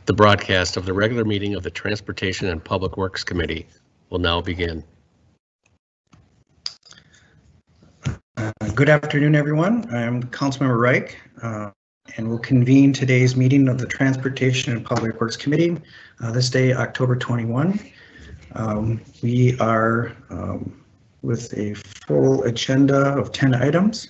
The broadcast of the regular meeting of the Transportation and Public Works Committee will now begin. Good afternoon, everyone. I'm Councilmember Reich, and we'll convene today's meeting of the Transportation and Public Works Committee this day, October 21. We are with a full agenda of 10 items.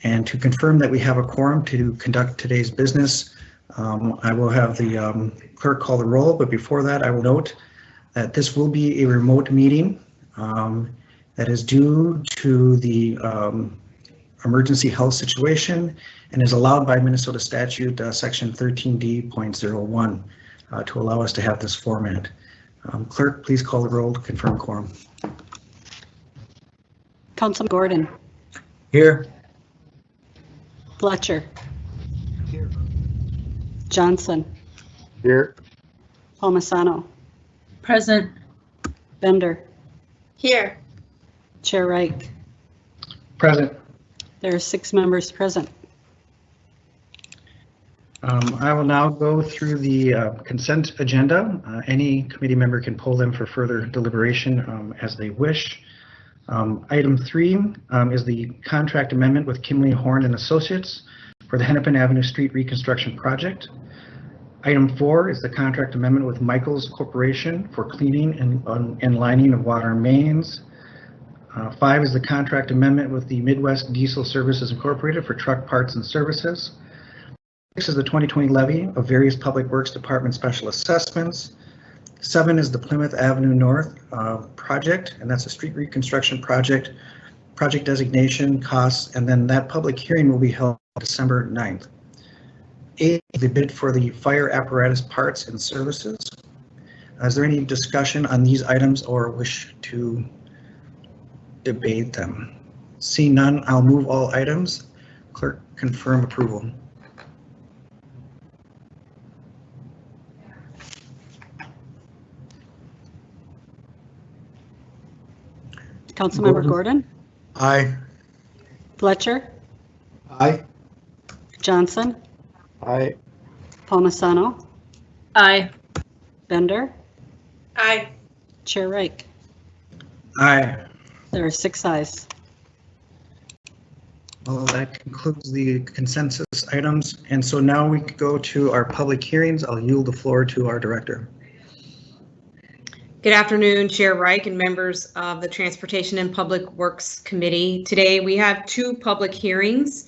And to confirm that we have a quorum to conduct today's business, I will have the clerk call the roll, but before that I will note that this will be a remote meeting that is due to the emergency health situation and is allowed by Minnesota statute section 13D.01 to allow us to have this format. Clerk, please call the roll to confirm quorum. Councilman Gordon. Here. Fletcher. Here. Johnson. Here. Palmisano. Present. Bender. Here. Chair Reich. Present. There are 6 members present. I will now go through the consent agenda. Any committee member can pull them for further deliberation as they wish. Item 3 is the contract amendment with Kimley Horn and Associates for the Hennepin Avenue Street Reconstruction Project. Item 4 is the contract amendment with Michaels Corporation for cleaning and lining of water mains. 5 is the contract amendment with the Midwest Diesel Services Incorporated for truck parts and services. 6 is the 2020 levy of various Public Works Department special assessments. 7 is the Plymouth Avenue North project, and that's a street reconstruction project designation, costs, and then that public hearing will be held December 9th. 8 is the bid for the fire apparatus parts and services. Is there any discussion on these items or wish to debate them? See none, I'll move all items. Clerk, confirm approval. Councilmember Gordon. Aye. Fletcher. Aye. Johnson. Aye. Palmisano. Aye. Bender. Aye. Chair Reich. Aye. There are 6 ayes. Well, that concludes the consensus items, and so now we could go to our public hearings. I'll yield the floor to our director. Good afternoon, Chair Reich and members of the Transportation and Public Works Committee. Today we have 2 public hearings.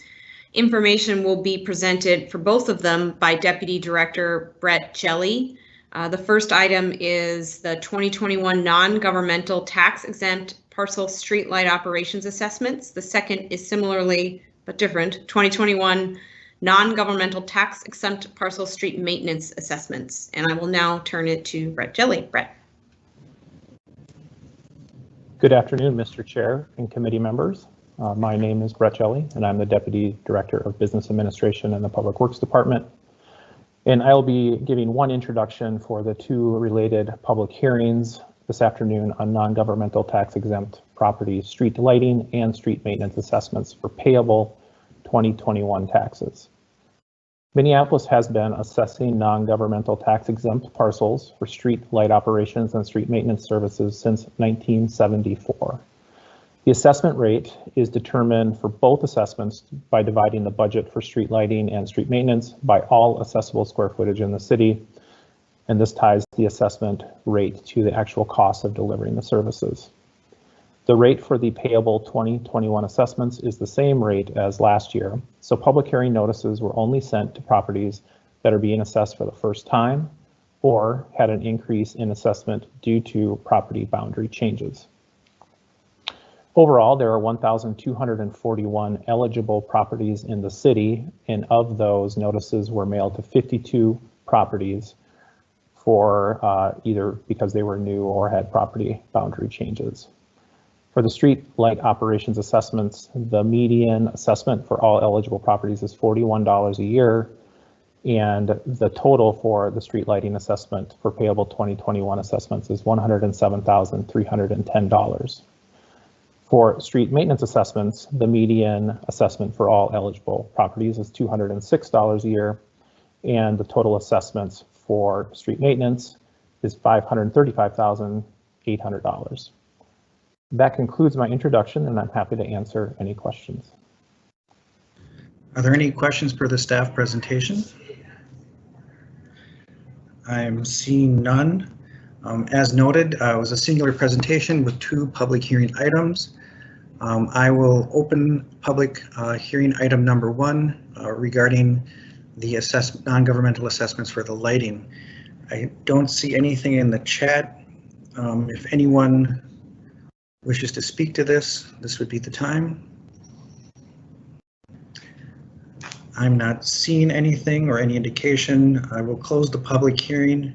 Information will be presented for both of them by Deputy Director Brett Jelly. The first item is the 2021 non-governmental tax-exempt parcel streetlight operations assessments. The second is similarly but different, 2021 non-governmental tax-exempt parcel street maintenance assessments. And I will now turn it to Brett Jelly. Brett. Good afternoon, Mr. Chair and committee members. My name is Brett Jelly, and I'm the Deputy Director of Business Administration in the Public Works Department. And I'll be giving one introduction for the 2 related public hearings this afternoon on non-governmental tax-exempt property street lighting and street maintenance assessments for payable 2021 taxes. Minneapolis has been assessing non-governmental tax-exempt parcels for street light operations and street maintenance services since 1974. The assessment rate is determined for both assessments by dividing the budget for street lighting and street maintenance by all accessible square footage in the city, and this ties the assessment rate to the actual cost of delivering the services. The rate for the payable 2021 assessments is the same rate as last year, so public hearing notices were only sent to properties that are being assessed for the first time or had an increase in assessment due to property boundary changes. Overall, there are 1,241 eligible properties in the city, and of those, notices were mailed to 52 properties for either because they were new or had property boundary changes. For the street light operations assessments, the median assessment for all eligible properties is $41 a year, and the total for the street lighting assessment for payable 2021 assessments is $107,310. For street maintenance assessments, the median assessment for all eligible properties is $206 a year, and the total assessments for street maintenance is $535,800. That concludes my introduction, and I'm happy to answer any questions. Are there any questions for the staff presentation? I'm seeing none. As noted, it was a singular presentation with 2 public hearing items. I will open public hearing item number 1 regarding the non-governmental assessments for the lighting. I don't see anything in the chat. If anyone wishes to speak to this, this would be the time. I'm not seeing anything or any indication. I will close the public hearing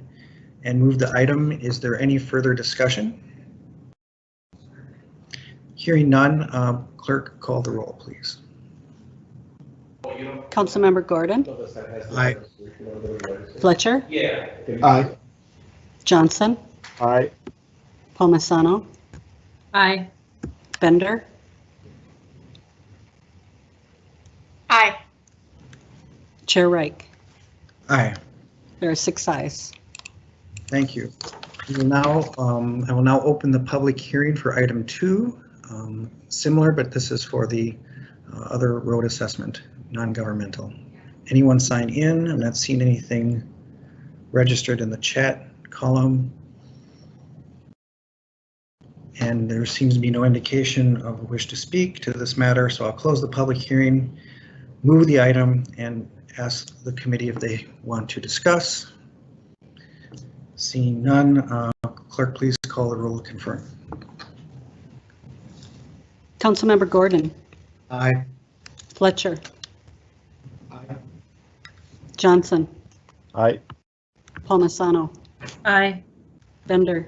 and move the item. Is there any further discussion? Hearing none, clerk, call the roll, please. Councilmember Gordon, Aye. Fletcher, Aye. Johnson, Aye. Palmisano, Aye. Bender, Aye. Chair Reich. Aye. There are 6 ayes. Thank you. We will now, I will now open the public hearing for item 2. Similar, but this is for the other road assessment, non-governmental. Anyone sign in? I'm not seeing anything registered in the chat column. And there seems to be no indication of a wish to speak to this matter, so I'll close the public hearing, move the item, and ask the committee if they want to discuss. Seeing none, clerk, please call the roll to confirm. Councilmember Gordon, Aye. Fletcher, Aye. Johnson, Aye. Palmisano, Aye. Bender,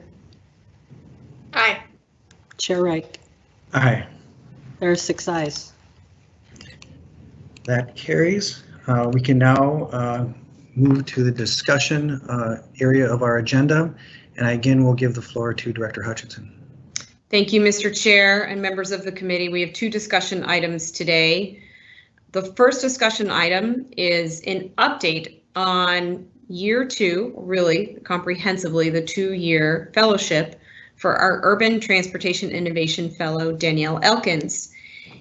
Aye. Chair Reich. Aye. There are 6 ayes. That carries. We can now move to the discussion area of our agenda. And again, we'll give the floor to Director Hutchinson. Thank you, Mr. Chair and members of the committee. We have 2 discussion items today. The first discussion item is an update on year 2, really comprehensively, the 2-year fellowship for our Urban Transportation Innovation Fellow, Danielle Elkins.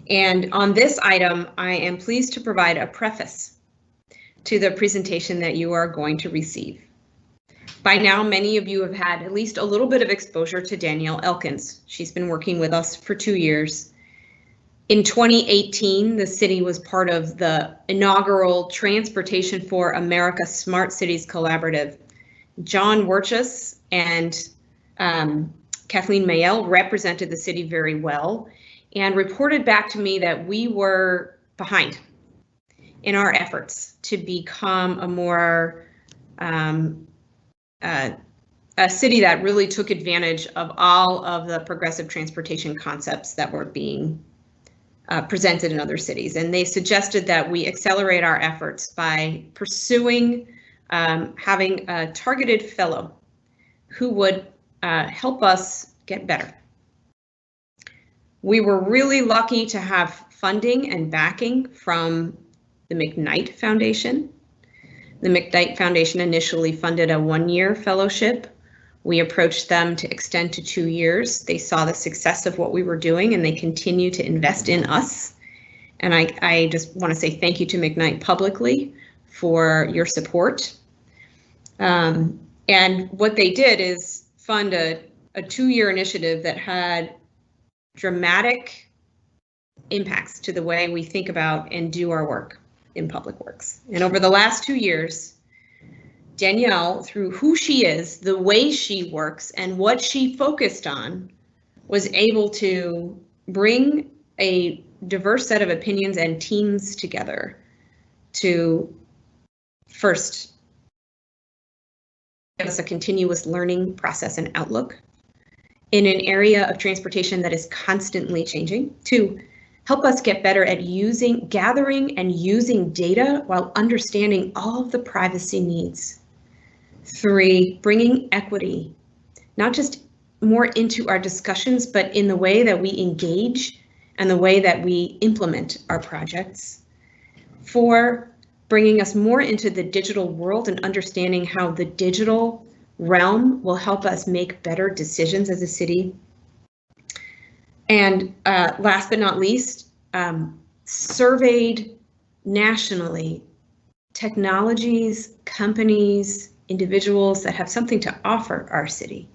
And on this item, I am pleased to provide a preface to the presentation that you are going to receive. By now, many of you have had at least a little bit of exposure to Danielle Elkins. She's been working with us for 2 years. In 2018, the city was part of the inaugural Transportation for America Smart Cities Collaborative. John Werchus and Kathleen Mayel represented the city very well and reported back to me that we were behind in our efforts to become a more a city that really took advantage of all of the progressive transportation concepts that were being presented in other cities. And they suggested that we accelerate our efforts by pursuing having a targeted fellow who would help us get better. We were really lucky to have funding and backing from the McKnight Foundation. The McKnight Foundation initially funded a 1-year fellowship. We approached them to extend to 2 years. They saw the success of what we were doing and they continue to invest in us. And I just want to say thank you to McKnight publicly for your support. And what they did is fund a 2-year initiative that had dramatic impacts to the way we think about and do our work in public works. And over the last 2 years, Danielle, through who she is, the way she works, and what she focused on, was able to bring a diverse set of opinions and teams together to first give us a continuous learning process and outlook in an area of transportation that is constantly changing. 2, help us get better at gathering and using data while understanding all of the privacy needs. 3, bringing equity, not just more into our discussions, but in the way that we engage and the way that we implement our projects. 4, bringing us more into the digital world and understanding how the digital realm will help us make better decisions as a city. And last but not least, surveyed nationally technologies, companies, individuals that have something to offer our city,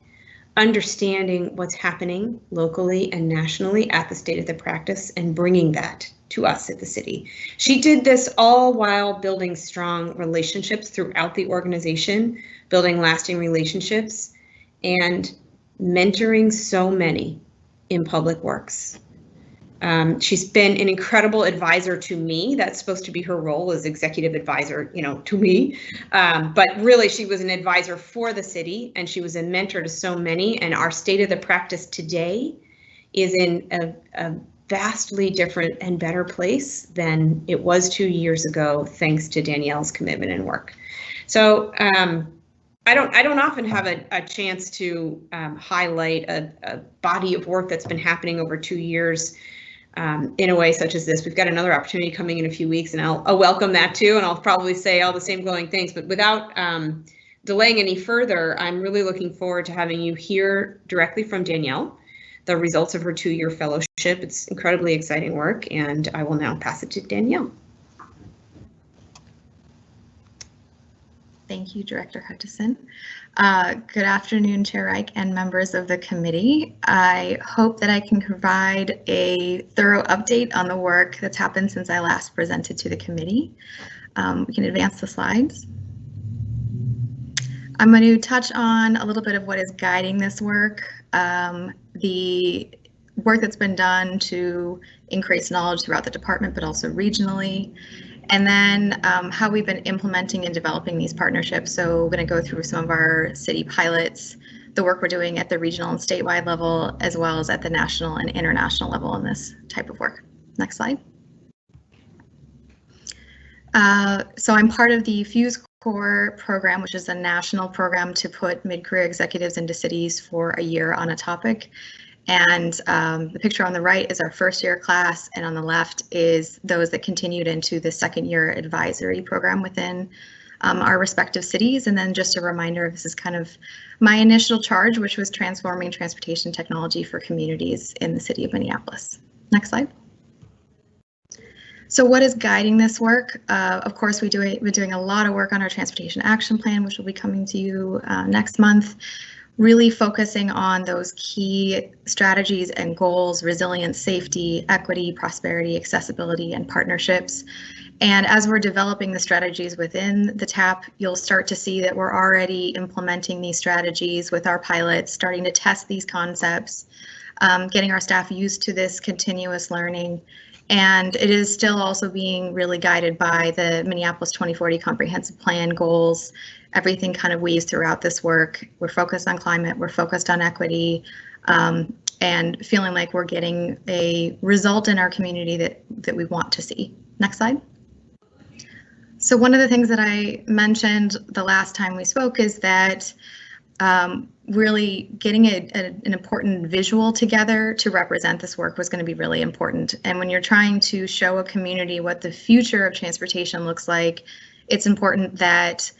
understanding what's happening locally and nationally at the state of the practice and bringing that to us at the city. She did this all while building strong relationships throughout the organization, building lasting relationships, and mentoring so many in public works. She's been an incredible advisor to me. That's supposed to be her role as executive advisor, to me. But really, she was an advisor for the city, and she was a mentor to so many. And our state of the practice today is in a vastly different and better place than it was 2 years ago, thanks to Danielle's commitment and work. So I don't often have a chance to highlight a body of work that's been happening over 2 years in a way such as this. We've got another opportunity coming in a few weeks, and I'll welcome that too, and I'll probably say all the same glowing things. But without delaying any further, I'm really looking forward to having you hear directly from Danielle the results of her 2-year fellowship. It's incredibly exciting work, and I will now pass it to Danielle. Thank you, Director Hutchison. Good afternoon, Chair Reich and members of the committee. I hope that I can provide a thorough update on the work that's happened since I last presented to the committee. We can advance the slides. I'm going to touch on a little bit of what is guiding this work, the work that's been done to increase knowledge throughout the department, but also regionally, and then how we've been implementing and developing these partnerships. So we're going to go through some of our city pilots, the work we're doing at the regional and statewide level, as well as at the national and international level in this type of work. Next slide. So I'm part of the Fuse Core program, which is a national program to put mid-career executives into cities for a year on a topic. And the picture on the right is our first year class, and on the left is those that continued into the second year advisory program within our respective cities. And then just a reminder, this is kind of my initial charge, which was transforming transportation technology for communities in the city of Minneapolis. Next slide. So what is guiding this work? Of course, we're doing a lot of work on our transportation action plan, which will be coming to you next month. Really focusing on those key strategies and goals: resilience, safety, equity, prosperity, accessibility, and partnerships. And as we're developing the strategies within the TAP, you'll start to see that we're already implementing these strategies with our pilots, starting to test these concepts, getting our staff used to this continuous learning. And it is still also being really guided by the Minneapolis 2040 Comprehensive Plan goals. Everything kind of weaves throughout this work. We're focused on climate, we're focused on equity, and feeling like we're getting a result in our community that we want to see. Next slide. So one of the things that I mentioned the last time we spoke is that really getting an important visual together to represent this work was going to be really important. And when you're trying to show a community what the future of transportation looks like, it's important that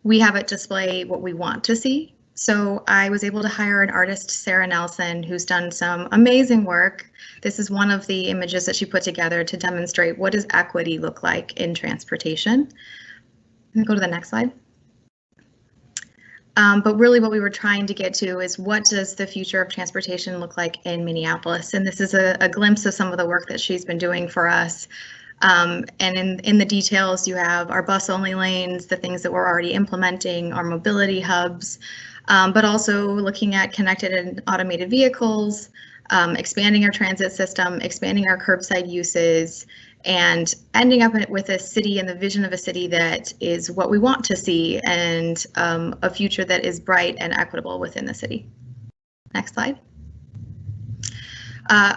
we have it display what we want to see. So I was able to hire an artist, Sarah Nelson, who's done some amazing work. This is one of the images that she put together to demonstrate what does equity look like in transportation. Go to the next slide. But really what we were trying to get to is what does the future of transportation look like in Minneapolis? And this is a glimpse of some of the work that she's been doing for us. And in the details, you have our bus-only lanes, the things that we're already implementing, our mobility hubs, but also looking at connected and automated vehicles, expanding our transit system, expanding our curbside uses, and ending up with a city and the vision of a city that is what we want to see, and a future that is bright and equitable within the city. Next slide.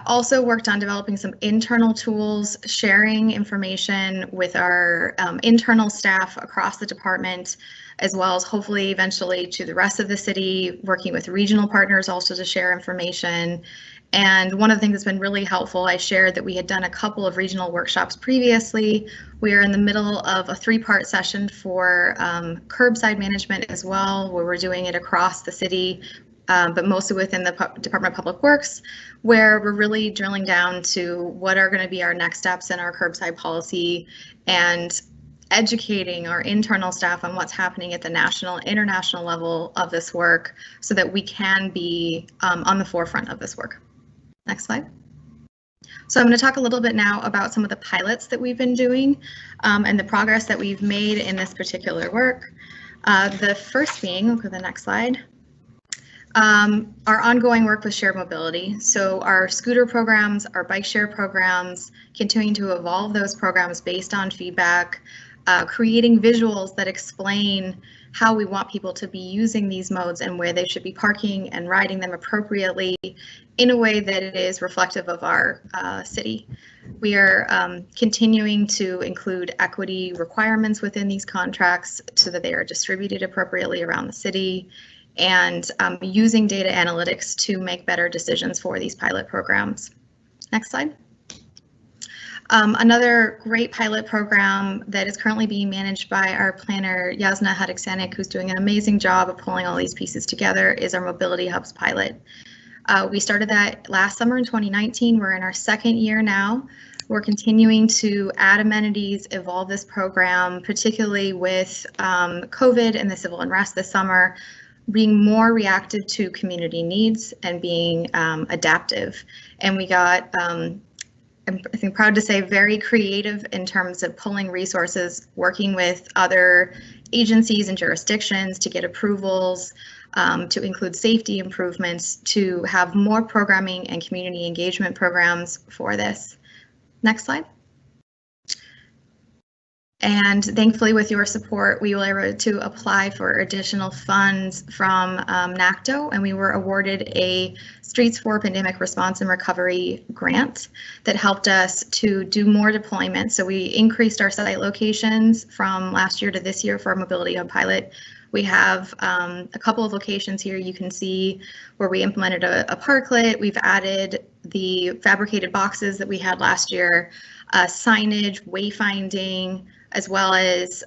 Also worked on developing some internal tools, sharing information with our internal staff across the department, as well as hopefully eventually to the rest of the city, working with regional partners also to share information, And one of the things that's been really helpful, I shared that we had done a couple of regional workshops previously. We are in the middle of a 3-part session for curbside management as well, where we're doing it across the city, but mostly within the Department of Public Works, where we're really drilling down to what are going to be our next steps in our curbside policy and educating our internal staff on what's happening at the national, international level of this work so that we can be on the forefront of this work. Next slide. So I'm going to talk a little bit now about some of the pilots that we've been doing and the progress that we've made in this particular work. The first being, we'll go to the next slide, our ongoing work with shared mobility. So our scooter programs, our bike share programs, continuing to evolve those programs based on feedback, creating visuals that explain how we want people to be using these modes and where they should be parking and riding them appropriately in a way that it is reflective of our city. We are continuing to include equity requirements within these contracts so that they are distributed appropriately around the city, and using data analytics to make better decisions for these pilot programs. Next slide. Another great pilot program that is currently being managed by our planner, Yasna Hadiksanik, who's doing an amazing job of pulling all these pieces together, is our Mobility Hubs pilot. We started that last summer in 2019. We're in our 2nd year now. We're continuing to add amenities, evolve this program, particularly with COVID and the civil unrest this summer, being more reactive to community needs and being adaptive. And we got, I'm I think proud to say, very creative in terms of pulling resources, working with other agencies and jurisdictions to get approvals, to include safety improvements, to have more programming and community engagement programs for this. Next slide. And thankfully, with your support, we were able to apply for additional funds from NACDO, and we were awarded a Streets for Pandemic Response and Recovery grant that helped us to do more deployment. So we increased our site locations from last year to this year for our Mobility Hub pilot. We have a couple of locations here you can see where we implemented a parklet. We've added the fabricated boxes that we had last year, signage, wayfinding, as well as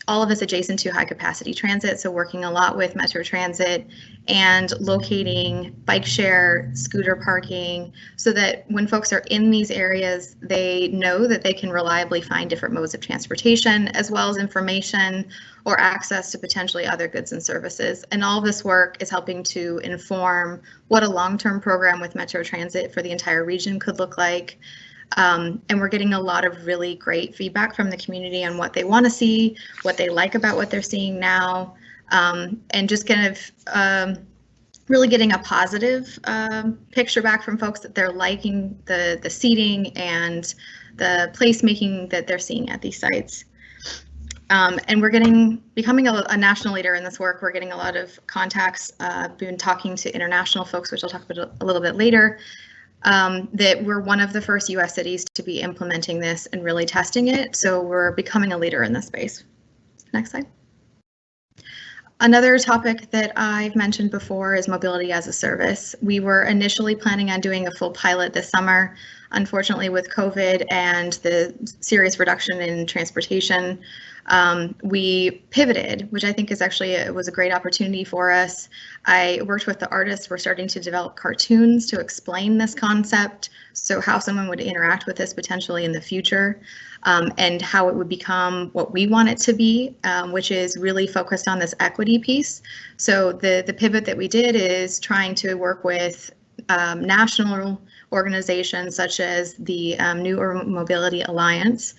all of this adjacent to high capacity transit. So working a lot with Metro Transit and locating bike share, scooter parking, so that when folks are in these areas, they know that they can reliably find different modes of transportation, as well as information or access to potentially other goods and services. And all this work is helping to inform what a long-term program with Metro Transit for the entire region could look like. And we're getting a lot of really great feedback from the community on what they want to see, what they like about what they're seeing now, and just kind of really getting a positive picture back from folks that they're liking the seating and the placemaking that they're seeing at these sites. And we're becoming a national leader in this work. We're getting a lot of contacts, been talking to international folks, which I'll talk about a little bit later. That we're one of the first US cities to be implementing this and really testing it. So we're becoming a leader in this space. Next slide. Another topic that I've mentioned before is mobility as a service. We were initially planning on doing a full pilot this summer. Unfortunately, with COVID and the serious reduction in transportation, we pivoted, which I think is actually was a great opportunity for us. I worked with the artists. We're starting to develop cartoons to explain this concept, so how someone would interact with this potentially in the future, and how it would become what we want it to be, which is really focused on this equity piece. So the pivot that we did is trying to work with national organizations such as the New Urban Mobility Alliance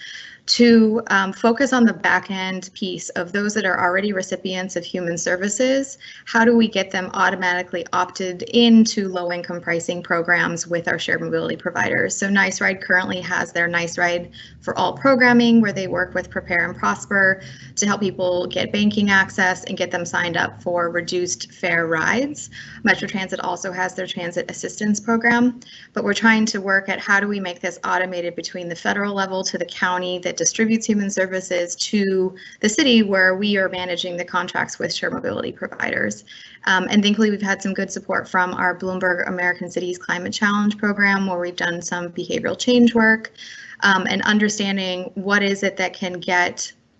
to focus on the back end piece of those that are already recipients of human services. How do we get them automatically opted into low income pricing programs with our shared mobility providers? So Nice Ride currently has their Nice Ride for All programming, where they work with Prepare and Prosper to help people get banking access and get them signed up for reduced fare rides. Metro Transit also has their transit assistance program, but we're trying to work at how do we make this automated between the federal level to the county that that distributes human services to the city where we are managing the contracts with shared mobility providers. And thankfully, we've had some good support from our Bloomberg American Cities Climate Challenge program, where we've done some behavioral change work and understanding what is it that can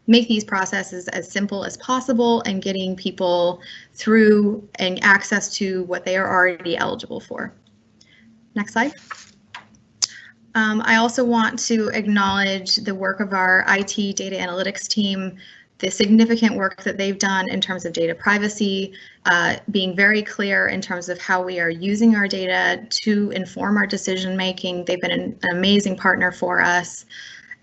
make these processes as simple as possible and getting people through and access to what they are already eligible for. Next slide. I also want to acknowledge the work of our IT data analytics team, the significant work that they've done in terms of data privacy, being very clear in terms of how we are using our data to inform our decision making. They've been an amazing partner for us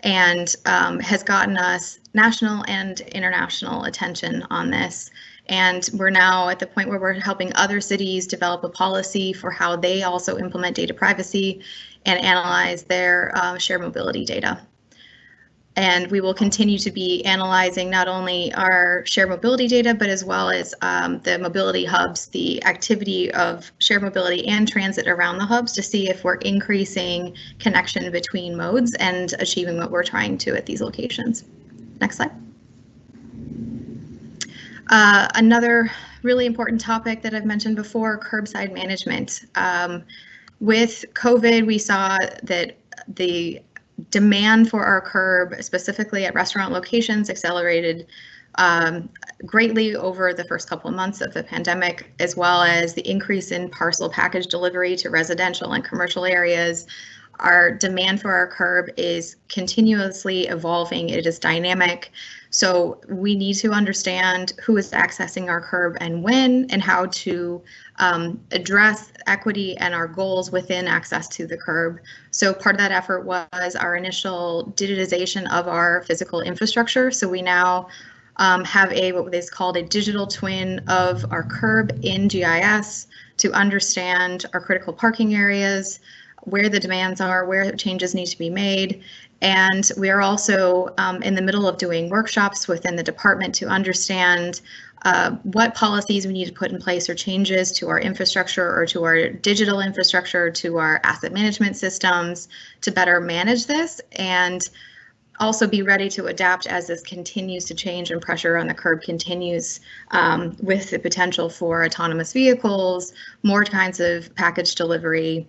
and has gotten us national and international attention on this. And we're now at the point where we're helping other cities develop a policy for how they also implement data privacy and analyze their shared mobility data. And we will continue to be analyzing not only our shared mobility data, but as well as the mobility hubs, the activity of shared mobility and transit around the hubs to see if we're increasing connection between modes and achieving what we're trying to at these locations. Next slide. Another really important topic that I've mentioned before, curbside management. With COVID, we saw that the demand for our curb, specifically at restaurant locations, accelerated greatly over the first couple of months of the pandemic, as well as the increase in parcel package delivery to residential and commercial areas. Our demand for our curb is continuously evolving. It is dynamic. So we need to understand who is accessing our curb and when, and how to address equity and our goals within access to the curb. So part of that effort was our initial digitization of our physical infrastructure. So we now have what is called a digital twin of our curb in GIS to understand our critical parking areas, where the demands are, where changes need to be made. And we are also in the middle of doing workshops within the department to understand what policies we need to put in place or changes to our infrastructure or to our digital infrastructure, to our asset management systems to better manage this, and also be ready to adapt as this continues to change and pressure on the curb continues, with the potential for autonomous vehicles, more kinds of package delivery,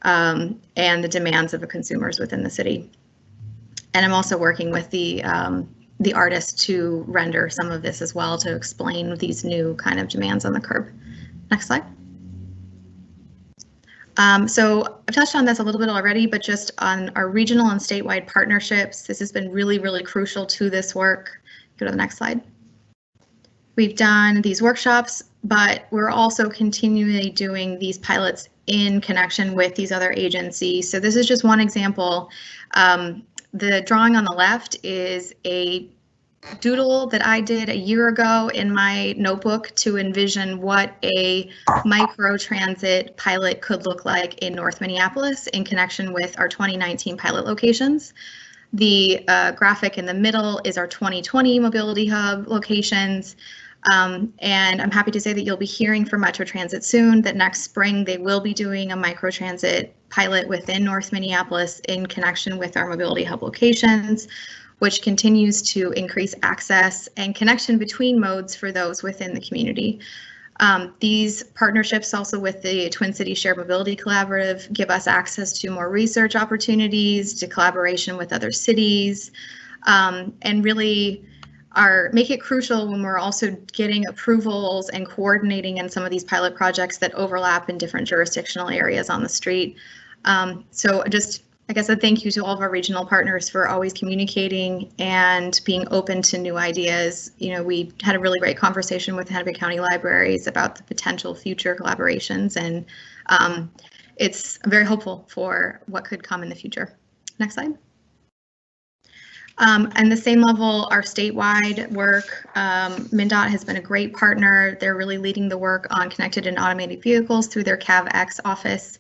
and the demands of the consumers within the city. And I'm also working with the artists to render some of this as well to explain these new kind of demands on the curb. Next slide. So I've touched on this a little bit already, but just on our regional and statewide partnerships, this has been really, really crucial to this work. Go to the next slide. We've done these workshops, but we're also continually doing these pilots in connection with these other agencies. So this is just one example. The drawing on the left is a doodle that I did a year ago in my notebook to envision what a micro transit pilot could look like in North Minneapolis in connection with our 2019 pilot locations. The graphic in the middle is our 2020 mobility hub locations. And I'm happy to say that you'll be hearing from Metro Transit soon that next spring they will be doing a microtransit pilot within North Minneapolis in connection with our mobility hub locations, which continues to increase access and connection between modes for those within the community. These partnerships also with the Twin Cities Shared Mobility Collaborative give us access to more research opportunities, to collaboration with other cities, and really make it crucial when we're also getting approvals and coordinating in some of these pilot projects that overlap in different jurisdictional areas on the street. So just, I guess, a thank you to all of our regional partners for always communicating and being open to new ideas. You know, we had a really great conversation with Hennepin County Libraries about the potential future collaborations, and it's very hopeful for what could come in the future. Next slide. And the same level, our statewide work, MnDOT has been a great partner. They're really leading the work on connected and automated vehicles through their CAVX office.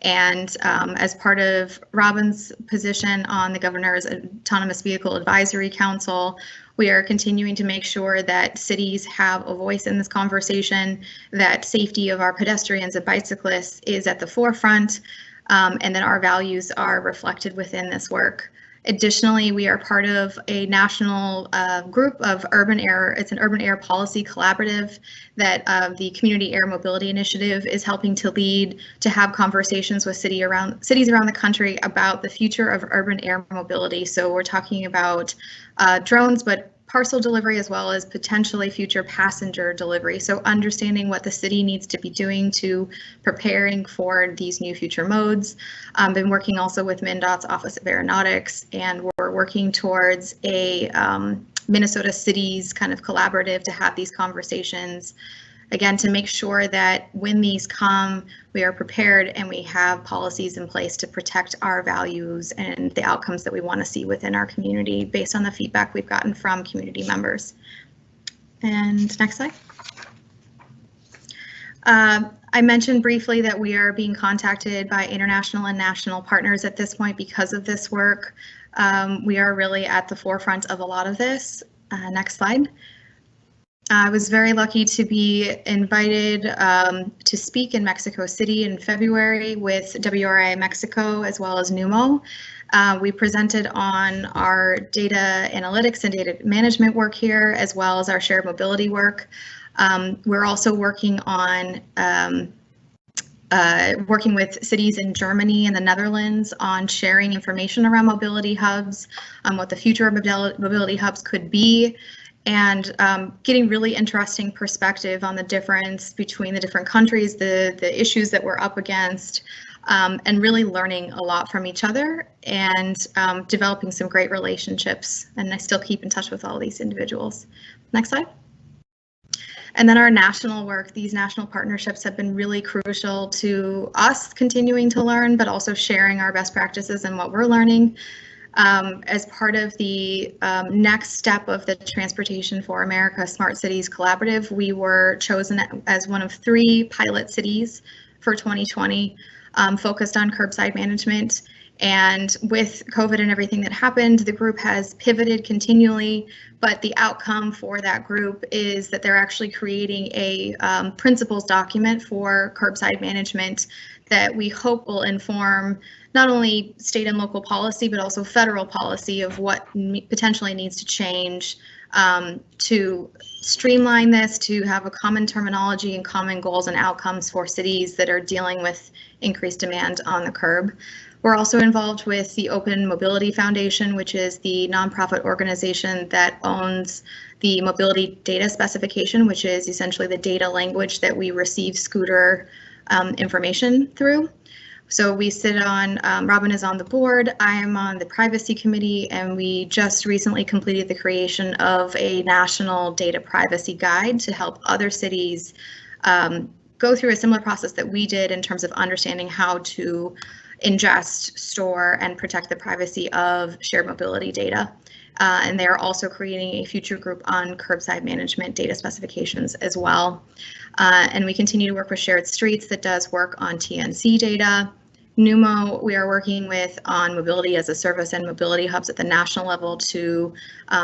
And as part of Robin's position on the Governor's Autonomous Vehicle Advisory Council, we are continuing to make sure that cities have a voice in this conversation, that safety of our pedestrians and bicyclists is at the forefront, and that our values are reflected within this work. Additionally, we are part of a national group of urban air. It's an urban air policy collaborative that the Community Air Mobility Initiative is helping to lead, to have conversations with cities around the country about the future of urban air mobility. So we're talking about drones, but parcel delivery as well as potentially future passenger delivery. So understanding what the city needs to be doing to preparing for these new future modes. Been working also with MnDOT's Office of Aeronautics, and we're working towards a Minnesota cities kind of collaborative to have these conversations. Again, to make sure that when these come, we are prepared and we have policies in place to protect our values and the outcomes that we want to see within our community based on the feedback we've gotten from community members. And next slide. I mentioned briefly that we are being contacted by international and national partners at this point because of this work. We are really at the forefront of a lot of this. Next slide. I was very lucky to be invited to speak in Mexico City in February with WRI Mexico as well as NUMO. We presented on our data analytics and data management work here, as well as our shared mobility work. We're also working on working with cities in Germany and the Netherlands on sharing information around mobility hubs, what the future of mobility hubs could be, and getting really interesting perspective on the difference between the different countries, the issues that we're up against, and really learning a lot from each other and developing some great relationships. And I still keep in touch with all these individuals. Next slide. And then our national work, these national partnerships have been really crucial to us continuing to learn, but also sharing our best practices and what we're learning. As part of the next step of the Transportation for America Smart Cities Collaborative, we were chosen as one of 3 pilot cities for 2020, focused on curbside management. And with COVID and everything that happened, the group has pivoted continually, but the outcome for that group is that they're actually creating a principles document for curbside management that we hope will inform not only state and local policy, but also federal policy of what potentially needs to change to streamline this, to have a common terminology and common goals and outcomes for cities that are dealing with increased demand on the curb. We're also involved with the Open Mobility Foundation, which is the nonprofit organization that owns the mobility data specification, which is essentially the data language that we receive scooter information through. So we sit on, Robin is on the board, I am on the privacy committee, and we just recently completed the creation of a national data privacy guide to help other cities go through a similar process that we did in terms of understanding how to ingest, store, and protect the privacy of shared mobility data. And they're also creating a future group on curbside management data specifications as well. And we continue to work with Shared Streets that does work on TNC data. NUMO, we are working with on mobility as a service and mobility hubs at the national level to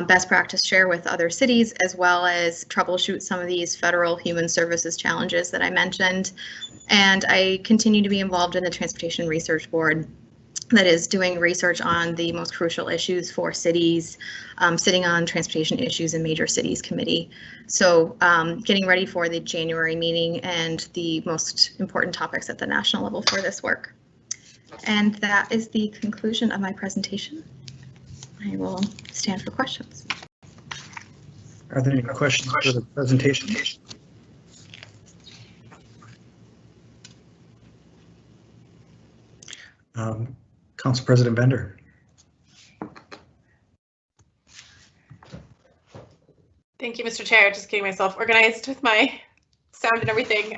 best practice share with other cities, as well as troubleshoot some of these federal human services challenges that I mentioned. And I continue to be involved in the Transportation Research Board that is doing research on the most crucial issues for cities, sitting on Transportation Issues in Major Cities Committee. So getting ready for the January meeting and the most important topics at the national level for this work. And that is the conclusion of my presentation. I will stand for questions. Are there any questions for the presentation? Council President Bender. Thank you, Mr. Chair. Just getting myself organized with my sound and everything.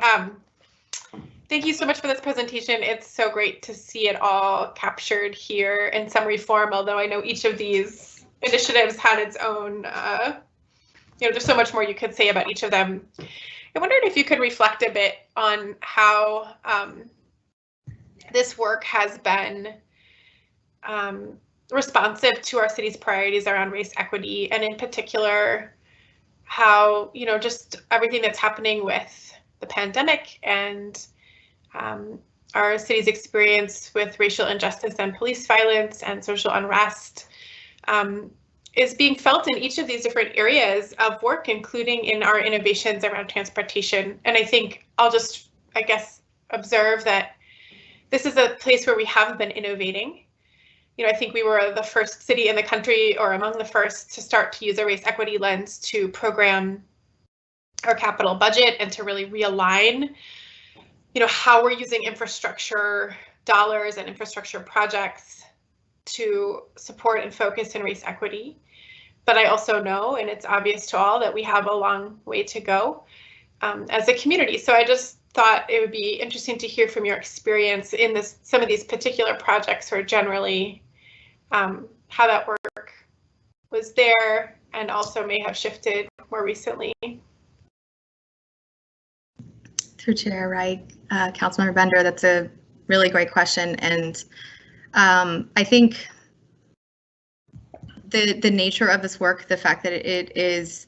Thank you so much for this presentation. It's so great to see it all captured here in summary form, although I know each of these initiatives had its own, there's so much more you could say about each of them. I wondered if you could reflect a bit on how this work has been responsive to our city's priorities around race equity, and in particular, how, just everything that's happening with the pandemic and our city's experience with racial injustice and police violence and social unrest is being felt in each of these different areas of work, including in our innovations around transportation. And I think I'll just, I guess, observe that this is a place where we have been innovating. You know, I think we were the first city in the country, or among the first, to start to use a race equity lens to program our capital budget and to really realign, you know, how we're using infrastructure dollars and infrastructure projects to support and focus in race equity. But I also know, and it's obvious to all, that we have a long way to go as a community. So I just thought it would be interesting to hear from your experience in some of these particular projects, or generally how that work was there and also may have shifted more recently. Through Chair Reich, Councilmember Bender, that's a really great question. And I think the nature of this work, the fact that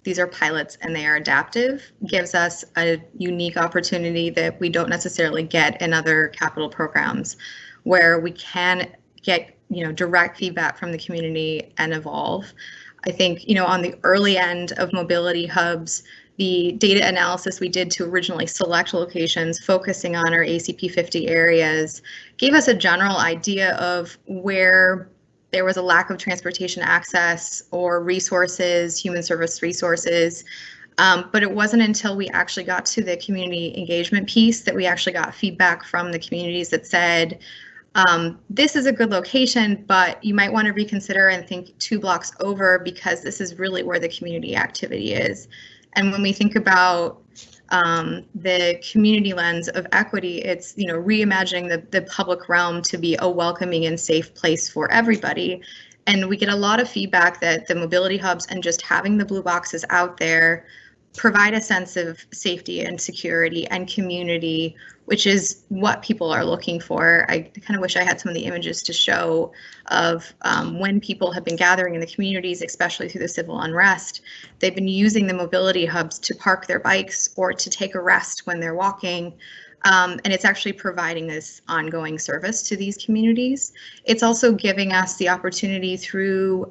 these are pilots and they are adaptive, gives us a unique opportunity that we don't necessarily get in other capital programs, where we can get, you know, direct feedback from the community and evolve. I think, you know, on the early end of mobility hubs, the data analysis we did to originally select locations focusing on our ACP 50 areas gave us a general idea of where there was a lack of transportation access or resources, human service resources. But it wasn't until we actually got to the community engagement piece that we actually got feedback from the communities that said, this is a good location, but you might want to reconsider and think 2 blocks over, because this is really where the community activity is. And when we think about the community lens of equity, it's, you know, reimagining the public realm to be a welcoming and safe place for everybody. And we get a lot of feedback that the mobility hubs and just having the blue boxes out there provide a sense of safety and security and community, which is what people are looking for. I kind of wish I had some of the images to show of when people have been gathering in the communities, especially through the civil unrest. They've been using the mobility hubs to park their bikes or to take a rest when they're walking. And it's actually providing this ongoing service to these communities. It's also giving us the opportunity through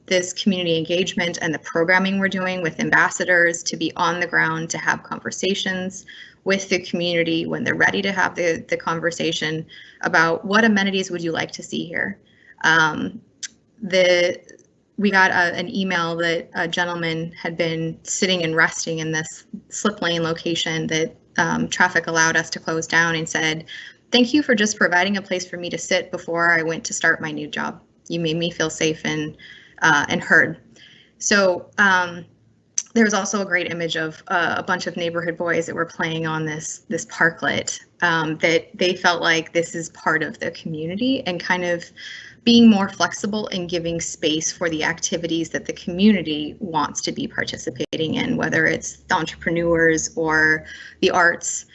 this community engagement and the programming we're doing with ambassadors to be on the ground, to have conversations with the community when they're ready to have the conversation about what amenities would you like to see here. We got an email that a gentleman had been sitting and resting in this slip lane location that traffic allowed us to close down, and said, "Thank you for just providing a place for me to sit before I went to start my new job. You made me feel safe and heard." So there was also a great image of a bunch of neighborhood boys that were playing on this parklet, that they felt like this is part of the community, and kind of being more flexible and giving space for the activities that the community wants to be participating in, whether it's the entrepreneurs or the arts.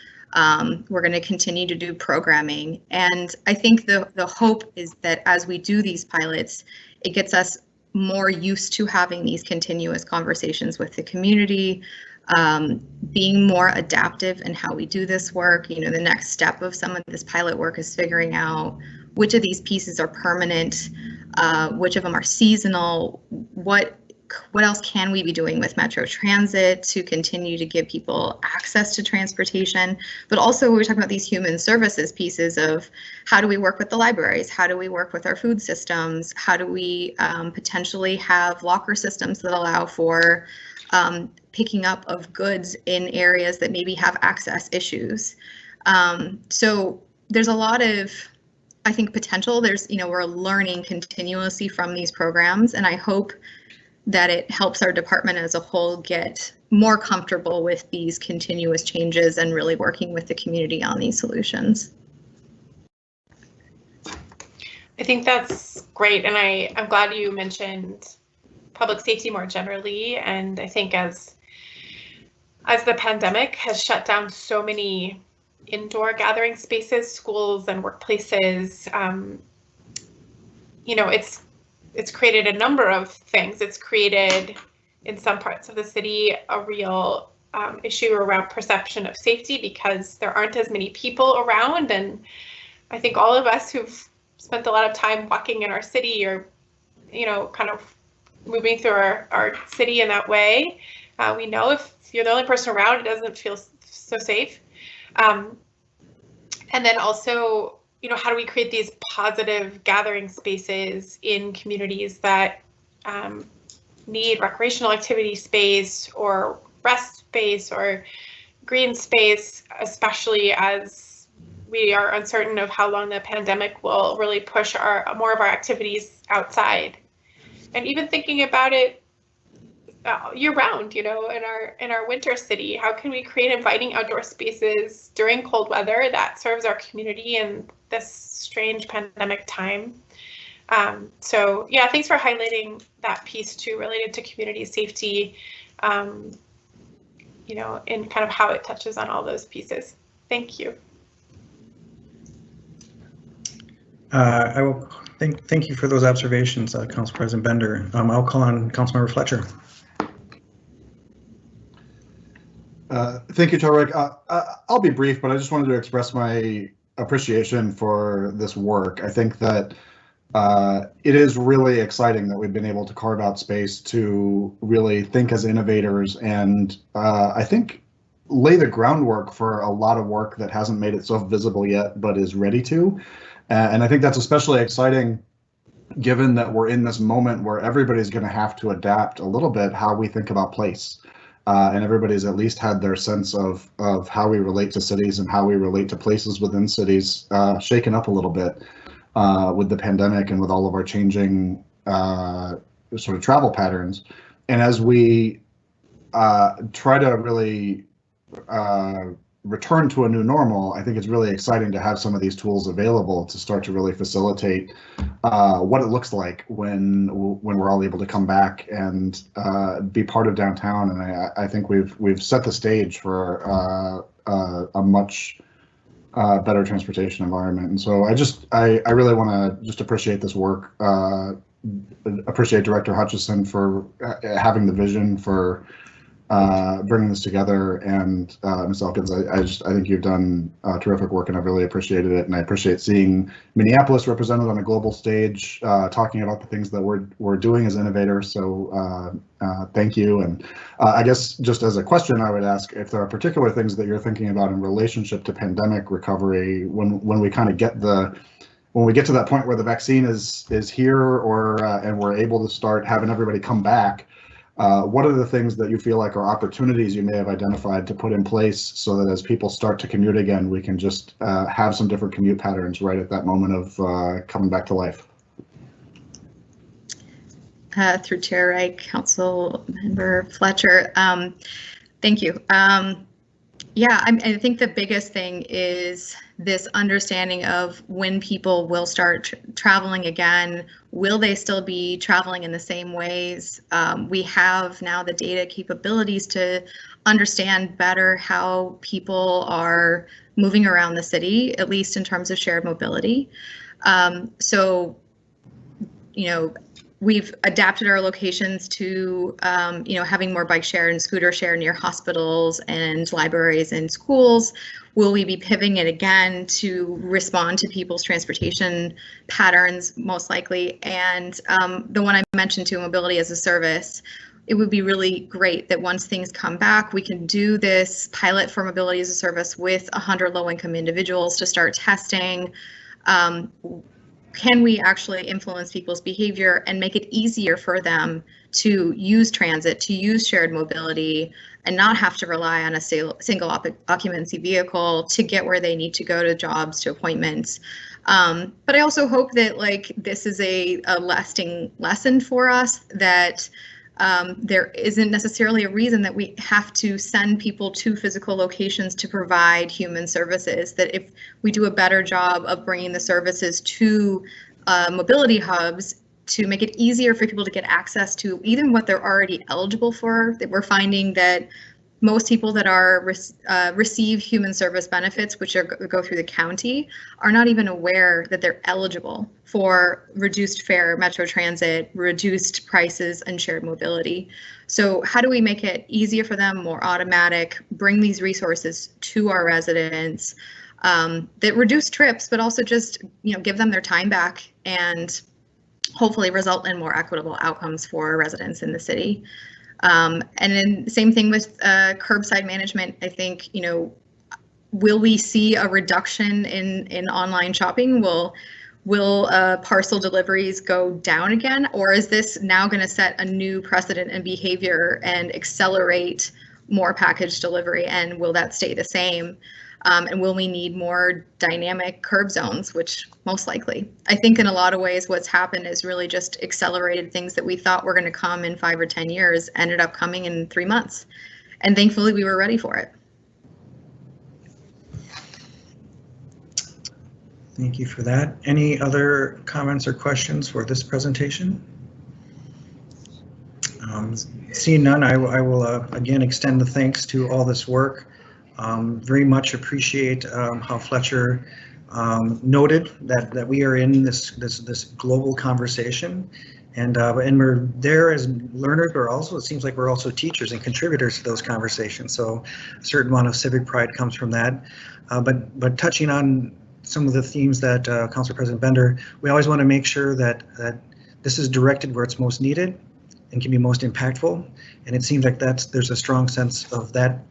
We're going to continue to do programming. And I think the hope is that as we do these pilots, it gets us more used to having these continuous conversations with the community, being more adaptive in how we do this work. You know, the next step of some of this pilot work is figuring out which of these pieces are permanent, which of them are seasonal, what else can we be doing with Metro Transit to continue to give people access to transportation, but also we're talking about these human services pieces of how do we work with the libraries, how do we work with our food systems, how do we potentially have locker systems that allow for picking up of goods in areas that maybe have access issues. So there's a lot of, I think, potential. There's, you know, we're learning continuously from these programs, and I hope that it helps our department as a whole get more comfortable with these continuous changes and really working with the community on these solutions. I think that's great, and I'm glad you mentioned public safety more generally. And I think as the pandemic has shut down so many indoor gathering spaces, schools and workplaces, you know, it's created a number of things. It's created, in some parts of the city, a real issue around perception of safety because there aren't as many people around. And I think all of us who've spent a lot of time walking in our city or kind of moving through our city in that way. We know if you're the only person around, it doesn't feel so safe. And then also, how do we create these positive gathering spaces in communities that need recreational activity space or rest space or green space, especially as we are uncertain of how long the pandemic will really push more of our activities outside. And even thinking about it year round, in our winter city, how can we create inviting outdoor spaces during cold weather that serves our community in this strange pandemic time? So yeah, thanks for highlighting that piece too, related to community safety, and kind of how it touches on all those pieces. Thank you. I will thank you for those observations, Council President Bender. I'll call on Councilmember Fletcher. Thank you, Chair Reich. I'll be brief, but I just wanted to express my appreciation for this work. I think that it is really exciting that we've been able to carve out space to really think as innovators and I think lay the groundwork for a lot of work that hasn't made itself visible yet, but is ready to. And I think that's especially exciting given that we're in this moment where everybody's going to have to adapt a little bit how we think about place. And everybody's at least had their sense of how we relate to cities and how we relate to places within cities shaken up a little bit with the pandemic and with all of our changing sort of travel patterns. And as we try to really return to a new normal, I think it's really exciting to have some of these tools available to start to really facilitate what it looks like when we're all able to come back and be part of downtown. And I think we've set the stage for a much better transportation environment. And so I really want to just appreciate this work. Appreciate Director Hutchison for having the vision for bringing this together, and Ms. Elkins, I think you've done terrific work, and I've really appreciated it. And I appreciate seeing Minneapolis represented on a global stage, talking about the things that we're doing as innovators. So thank you. And I guess just as a question, I would ask if there are particular things that you're thinking about in relationship to pandemic recovery when we kind of get when we get to that point where the vaccine is here, or and we're able to start having everybody come back. What are the things that you feel like are opportunities you may have identified to put in place so that as people start to commute again, we can just have some different commute patterns right at that moment of coming back to life? Through Chair Reich, Council Member Fletcher, thank you. Yeah, I think the biggest thing is this understanding of when people will start traveling again. Will they still be traveling in the same ways? We have now the data capabilities to understand better how people are moving around the city, at least in terms of shared mobility. So, we've adapted our locations to, having more bike share and scooter share near hospitals and libraries and schools. Will we be pivoting it again to respond to people's transportation patterns, most likely? And the one I mentioned too, mobility as a service, it would be really great that once things come back, we can do this pilot for mobility as a service with 100 low-income individuals to start testing. Can we actually influence people's behavior and make it easier for them to use transit, to use shared mobility, and not have to rely on a single occupancy vehicle to get where they need to go to jobs, to appointments? But I also hope that this is a lasting lesson for us, that there isn't necessarily a reason that we have to send people to physical locations to provide human services, that if we do a better job of bringing the services to mobility hubs to make it easier for people to get access to even what they're already eligible for, that we're finding that most people that are receive human service benefits, which go through the county, are not even aware that they're eligible for reduced fare Metro Transit, reduced prices, and shared mobility. So how do we make it easier for them, more automatic, bring these resources to our residents that reduce trips, but also just give them their time back and hopefully result in more equitable outcomes for residents in the city. And then same thing with curbside management. I think, will we see a reduction in online shopping? Will parcel deliveries go down again, or is this now going to set a new precedent in behavior and accelerate more package delivery? And will that stay the same? And will we need more dynamic curb zones, which most likely? I think in a lot of ways what's happened is really just accelerated things that we thought were going to come in 5 or 10 years, ended up coming in 3 months. And thankfully we were ready for it. Thank you for that. Any other comments or questions for this presentation? Seeing none, I will again extend the thanks to all this work. Very much appreciate how Fletcher noted that we are in this global conversation, and we're there as learners, but also it seems like we're also teachers and contributors to those conversations. So a certain amount of civic pride comes from that. But touching on some of the themes that Council President Bender, we always want to make sure that this is directed where it's most needed and can be most impactful. And it seems like there's a strong sense of that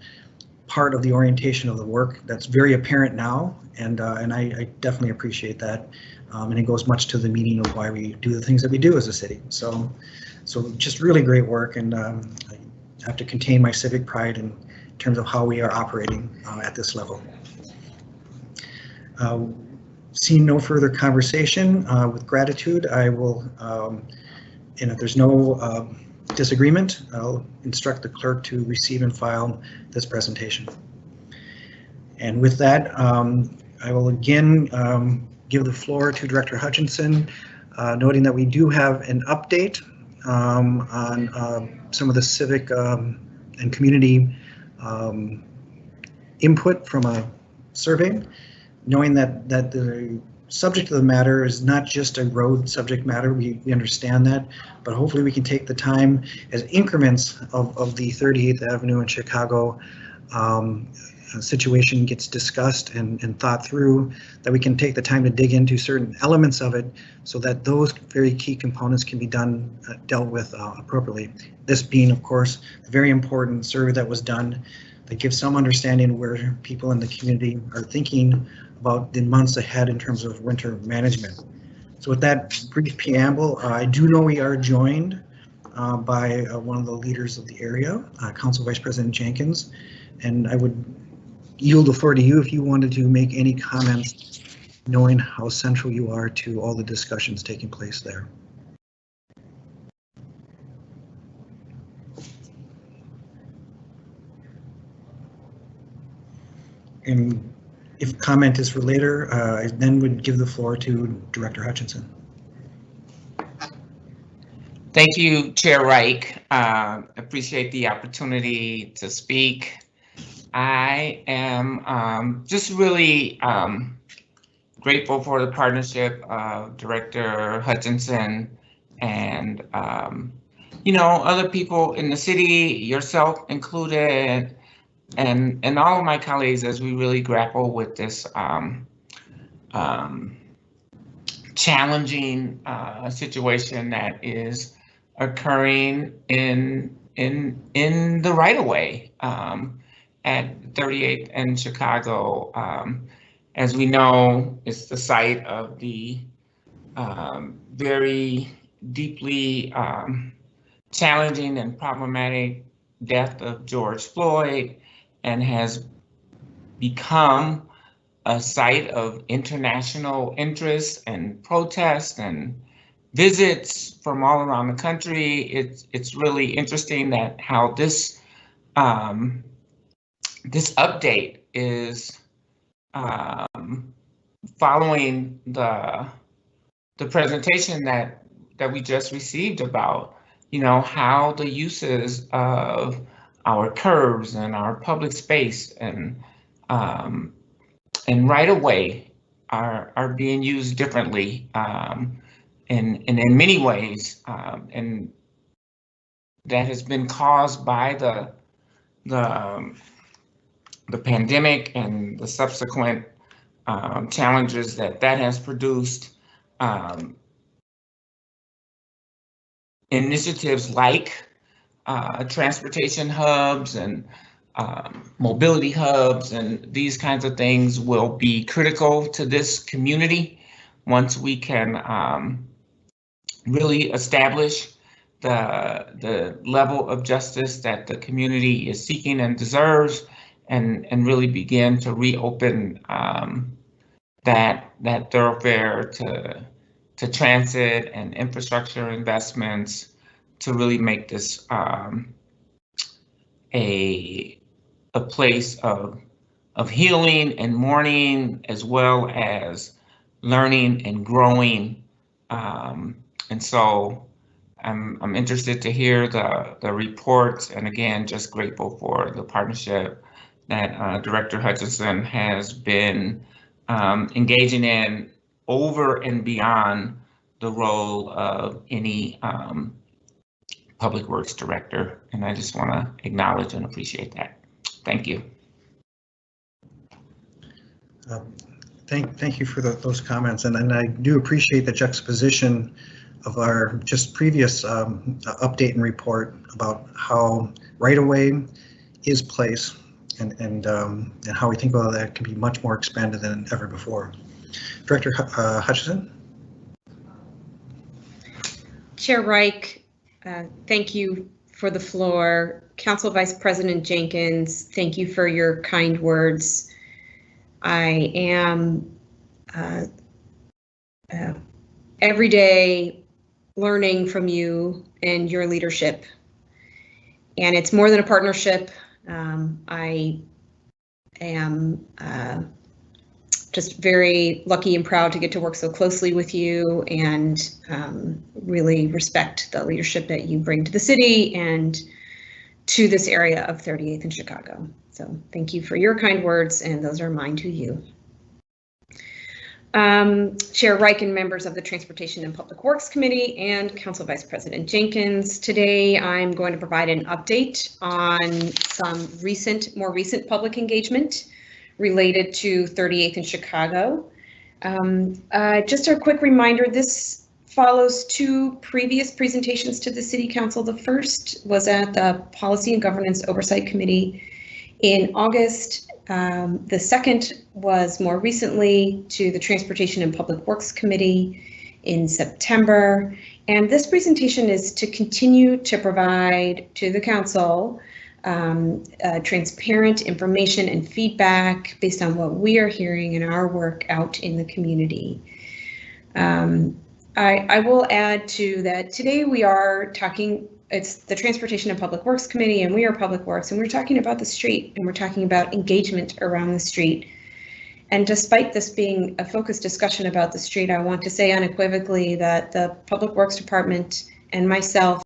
part of the orientation of the work that's very apparent now, and I definitely appreciate that. And it goes much to the meaning of why we do the things that we do as a city. So just really great work, and I have to contain my civic pride in terms of how we are operating at this level. Seeing no further conversation, with gratitude, I will, and if there's no disagreement, I'll instruct the clerk to receive and file this presentation. And with that, I will again give the floor to Director Hutchinson, noting that we do have an update on some of the civic and community input from a survey, knowing that the subject of the matter is not just a road subject matter. We understand that, but hopefully we can take the time as increments of the 38th Avenue in Chicago situation gets discussed and thought through, that we can take the time to dig into certain elements of it so that those very key components can be dealt with appropriately. This being, of course, a very important survey that was done that gives some understanding where people in the community are thinking about the months ahead in terms of winter management. So with that brief preamble, I do know we are joined by one of the leaders of the area, Council Vice President Jenkins, and I would yield the floor to you if you wanted to make any comments, knowing how central you are to all the discussions taking place there. And if comment is for later, I then would give the floor to Director Hutchinson. Thank you, Chair Reich. Appreciate the opportunity to speak. I am just really grateful for the partnership of Director Hutchinson and other people in the city, yourself included, and all of my colleagues as we really grapple with this challenging situation that is occurring in the right of way at 38th and Chicago. As we know, it's the site of the very deeply challenging and problematic death of George Floyd, and has become a site of international interest and protest and visits from all around the country. It's really interesting that how this this update is following the presentation that we just received about how the uses of our curbs and our public space and right of way are being used differently in many ways, and that has been caused by the pandemic and the subsequent challenges that has produced. initiatives like transportation hubs and mobility hubs and these kinds of things will be critical to this community once we can really establish the level of justice that the community is seeking and deserves, and really begin to reopen that thoroughfare to transit and infrastructure investments to really make this a place of healing and mourning, as well as learning and growing. And so I'm interested to hear the reports, and again, just grateful for the partnership that Director Hutchinson has been engaging in over and beyond the role of any Public Works Director. And I just want to acknowledge and appreciate that. Thank you. Thank you for those comments, and I do appreciate the juxtaposition of our just previous update and report about how right-of-way is placed and how we think about that can be much more expanded than ever before. Director Hutchinson. Chair Reich, thank you for the floor. Council Vice President Jenkins, thank you for your kind words. I am every day learning from you and your leadership, and it's more than a partnership. I am just very lucky and proud to get to work so closely with you, and really respect the leadership that you bring to the city and to this area of 38th and Chicago. So thank you for your kind words, and those are mine to you. Chair Reich and members of the Transportation and Public Works Committee and Council Vice President Jenkins, today I'm going to provide an update on some more recent public engagement related to 38th and Chicago. Just a quick reminder, this follows two previous presentations to the City Council. The first was at the Policy and Governance Oversight Committee in August. The second was more recently to the Transportation and Public Works Committee in September. And this presentation is to continue to provide to the Council transparent information and feedback based on what we are hearing in our work out in the community. I will add to that today we are talking, it's the Transportation and Public Works Committee, and we are Public Works, and we're talking about the street, and we're talking about engagement around the street. And despite this being a focused discussion about the street, I want to say unequivocally that the Public Works Department and myself,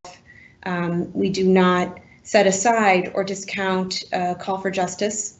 we do not set aside or discount a call for justice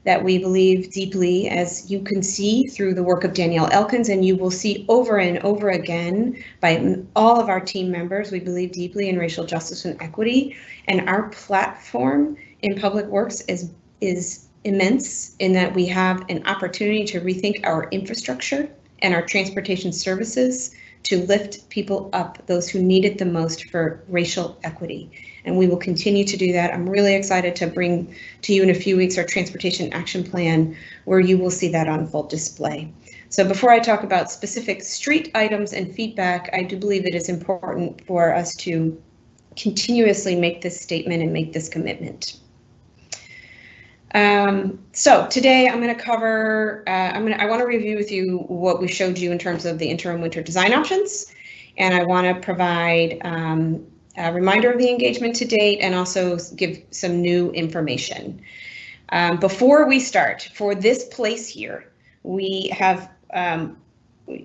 that we believe deeply, as you can see through the work of Danielle Elkins, and you will see over and over again by all of our team members. We believe deeply in racial justice and equity, and our platform in Public Works is immense in that we have an opportunity to rethink our infrastructure and our transportation services to lift people up, those who need it the most, for racial equity. And we will continue to do that. I'm really excited to bring to you in a few weeks our Transportation Action Plan, where you will see that on full display. So before I talk about specific street items and feedback, I do believe it is important for us to continuously make this statement and make this commitment. So today I'm going to cover, I want to review with you what we showed you in terms of the interim winter design options, and I want to provide a reminder of the engagement to date and also give some new information. Before we start, for this place here, we have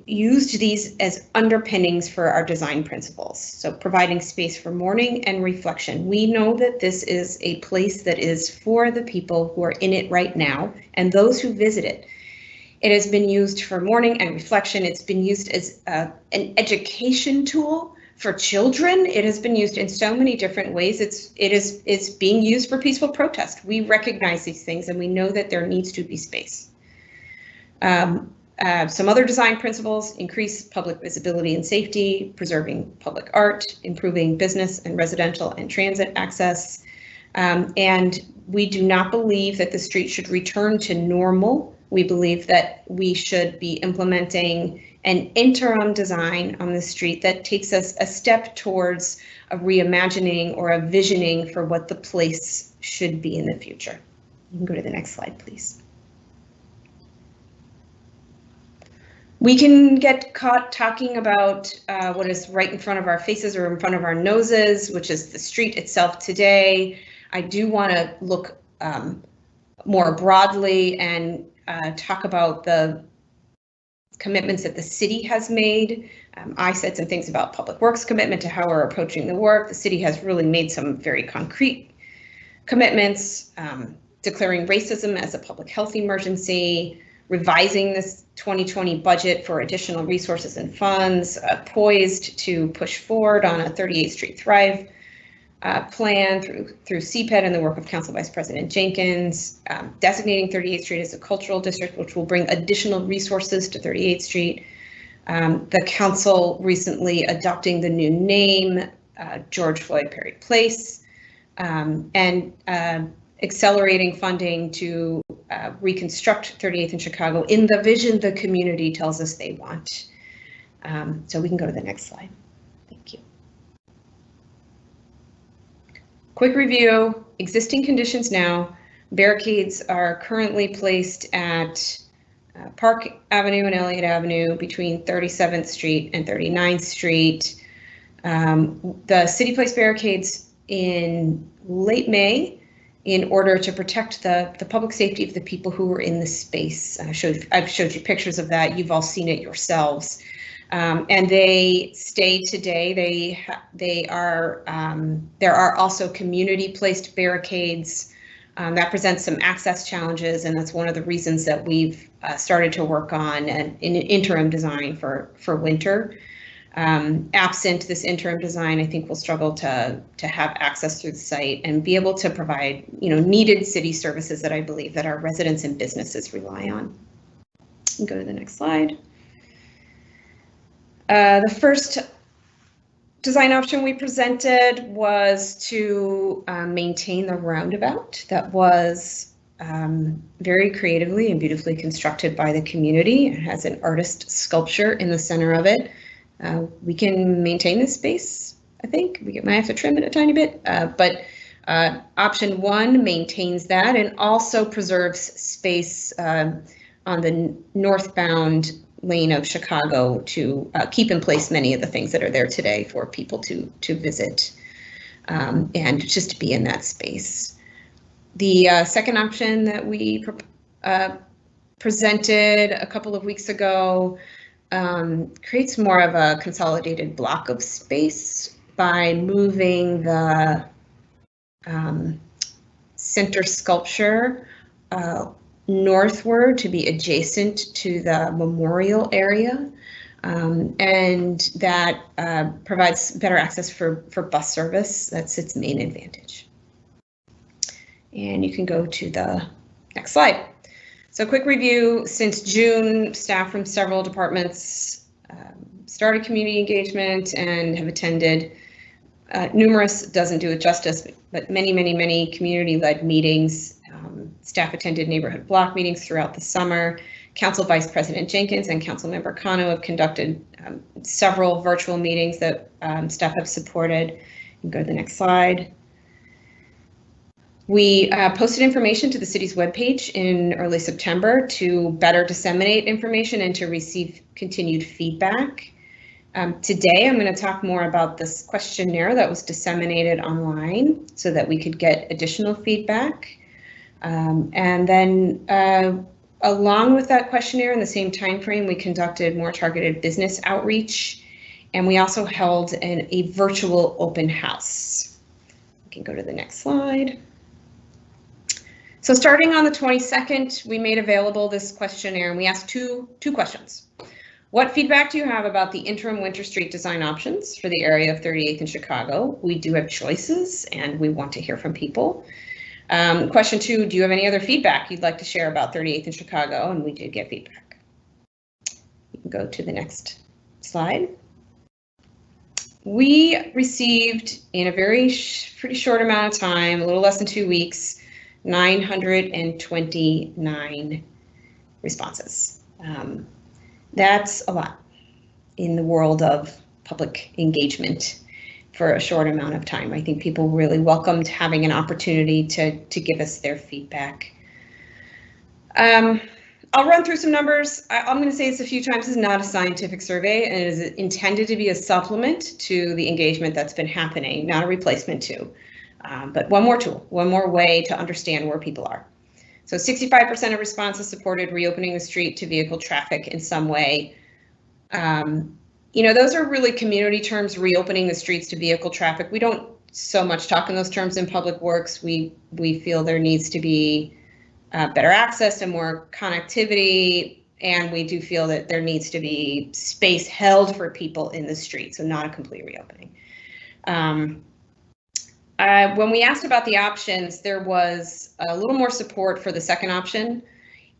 used these as underpinnings for our design principles. So providing space for mourning and reflection. We know that this is a place that is for the people who are in it right now and those who visit it. It has been used for mourning and reflection. It's been used as an education tool for children. It has been used in so many different ways. It's being used for peaceful protest. We recognize these things and we know that there needs to be space. Some other design principles: increase public visibility and safety, preserving public art, improving business and residential and transit access. And we do not believe that the street should return to normal. We believe that we should be implementing an interim design on the street that takes us a step towards a reimagining or a visioning for what the place should be in the future. You can go to the next slide, please. We can get caught talking about what is right in front of our faces or in front of our noses, which is the street itself today. I do want to look more broadly and talk about the commitments that the city has made. I said some things about Public Works commitment to how we're approaching the work. The city has really made some very concrete commitments, declaring racism as a public health emergency, revising this 2020 budget for additional resources and funds, poised to push forward on a 38th Street Thrive plan through CPED and the work of Council Vice President Jenkins, designating 38th Street as a cultural district, which will bring additional resources to 38th Street. The council recently adopting the new name, George Floyd Perry Place, and accelerating funding to reconstruct 38th in Chicago in the vision the community tells us they want. So we can go to the next slide. Thank you. Quick review: existing conditions now. Barricades are currently placed at Park Avenue and Elliott Avenue between 37th Street and 39th Street. The city placed barricades in late May in order to protect the public safety of the people who were in the space. I've showed you pictures of that. You've all seen it yourselves. And they stay today. There are also community placed barricades that presents some access challenges, and that's one of the reasons that we've started to work on an interim design for winter. Absent this interim design, I think we'll struggle to have access through the site and be able to provide, needed city services that I believe that our residents and businesses rely on. Go to the next slide. The first design option we presented was to maintain the roundabout that was very creatively and beautifully constructed by the community. It has an artist sculpture in the center of it. We can maintain this space, I think. We might have to trim it a tiny bit, but option one maintains that and also preserves space on the northbound lane of Chicago to keep in place many of the things that are there today for people to visit and just to be in that space. The second option that we presented a couple of weeks ago creates more of a consolidated block of space by moving the center sculpture northward to be adjacent to the memorial area, and that provides better access for bus service. That's its main advantage. And you can go to the next slide. So quick review: since June, staff from several departments started community engagement and have attended numerous, doesn't do it justice, but many community-led meetings. Staff attended neighborhood block meetings throughout the summer. Council Vice President Jenkins and Councilmember Cano have conducted several virtual meetings that staff have supported. You can go to the next slide. We posted information to the city's webpage in early September to better disseminate information and to receive continued feedback. Today, I'm going to talk more about this questionnaire that was disseminated online so that we could get additional feedback. And then along with that questionnaire in the same time frame, we conducted more targeted business outreach, and we also held a virtual open house. We can go to the next slide. So starting on the 22nd, we made available this questionnaire, and we asked two questions. What feedback do you have about the interim Winter Street design options for the area of 38th in Chicago? We do have choices, and we want to hear from people. Question two, do you have any other feedback you'd like to share about 38th in Chicago? And we did get feedback. Go to the next slide. We received in a pretty short amount of time, a little less than 2 weeks, 929 responses. That's a lot in the world of public engagement for a short amount of time. I think people really welcomed having an opportunity to give us their feedback. I'll run through some numbers. I'm going to say this a few times. This is not a scientific survey, and it is intended to be a supplement to the engagement that's been happening, not a replacement to, but one more tool, one more way to understand where people are. So 65% of responses supported reopening the street to vehicle traffic in some way. You know, those are really community terms, reopening the streets to vehicle traffic. We don't so much talk in those terms in public works. We feel there needs to be better access and more connectivity, and we do feel that there needs to be space held for people in the street, so not a complete reopening. When we asked about the options, there was a little more support for the second option,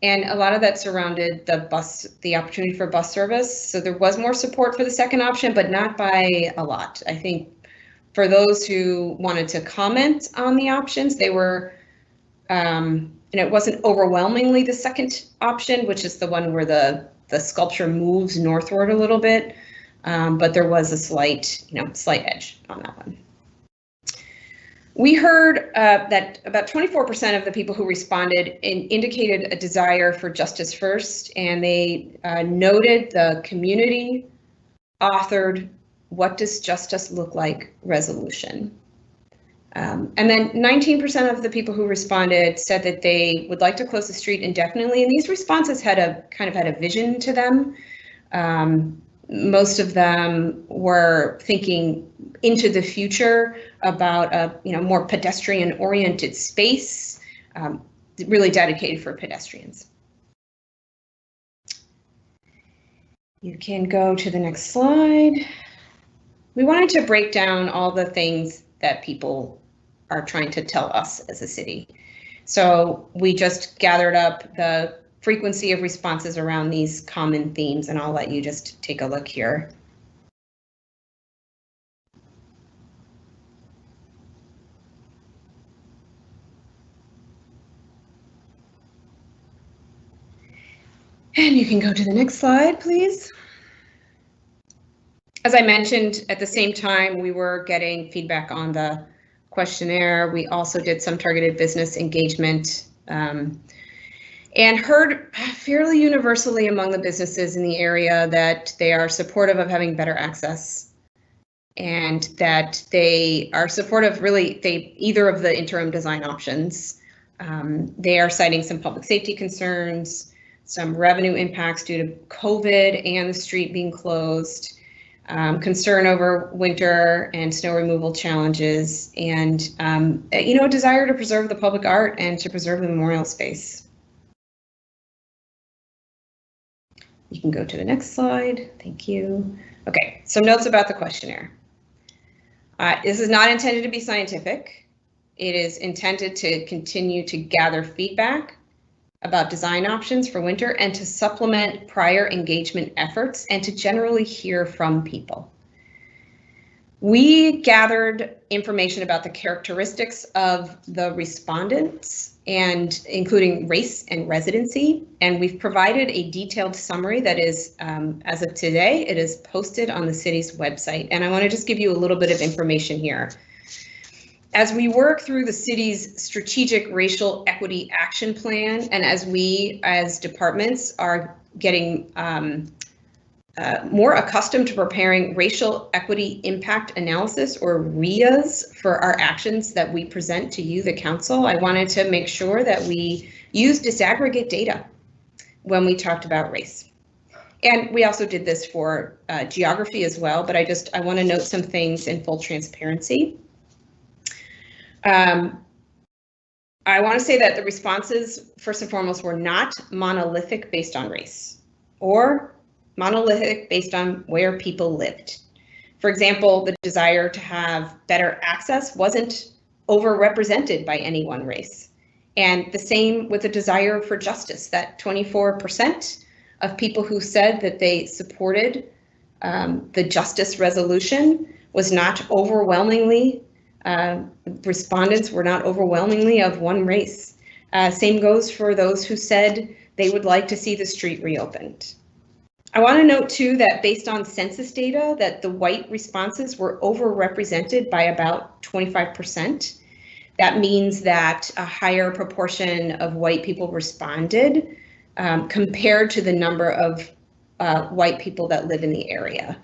and a lot of that surrounded the opportunity for bus service. So there was more support for the second option, but not by a lot. I think for those who wanted to comment on the options, they were, and it wasn't overwhelmingly the second option, which is the one where the sculpture moves northward a little bit, but there was a slight edge on that one. We heard that about 24% of the people who responded indicated a desire for justice first, and they noted the community authored "What does justice look like?" resolution. And then 19% of the people who responded said that they would like to close the street indefinitely, and these responses had a vision to them. Most of them were thinking into the future about a more pedestrian-oriented space, really dedicated for pedestrians. You can go to the next slide. We wanted to break down all the things that people are trying to tell us as a city. So we just gathered up the frequency of responses around these common themes, and I'll let you just take a look here. And you can go to the next slide, please. As I mentioned, at the same time, we were getting feedback on the questionnaire. We also did some targeted business engagement and heard fairly universally among the businesses in the area that they are supportive of having better access, and that they are supportive either of the interim design options. They are citing some public safety concerns, some revenue impacts due to COVID and the street being closed, concern over winter and snow removal challenges, and a desire to preserve the public art and to preserve the memorial space. You can go to the next slide. Thank you. Okay, some notes about the questionnaire. This is not intended to be scientific. It is intended to continue to gather feedback about design options for winter and to supplement prior engagement efforts and to generally hear from people. We gathered information about the characteristics of the respondents, and including race and residency, and we've provided a detailed summary that is, as of today, it is posted on the city's website. And I want to just give you a little bit of information here. As we work through the city's strategic racial equity action plan, and as we as departments are getting more accustomed to preparing racial equity impact analysis, or REIAs, for our actions that we present to you, the council, I wanted to make sure that we use disaggregate data when we talked about race. And we also did this for geography as well, but I want to note some things in full transparency. I want to say that the responses, first and foremost, were not monolithic based on race or monolithic based on where people lived. For example, the desire to have better access wasn't overrepresented by any one race. And the same with the desire for justice, that 24% of people who said that they supported the justice resolution was not overwhelmingly, respondents were not overwhelmingly of one race. Same goes for those who said they would like to see the street reopened. I want to note too that based on census data that the white responses were overrepresented by about 25%. That means that a higher proportion of white people responded compared to the number of white people that live in the area.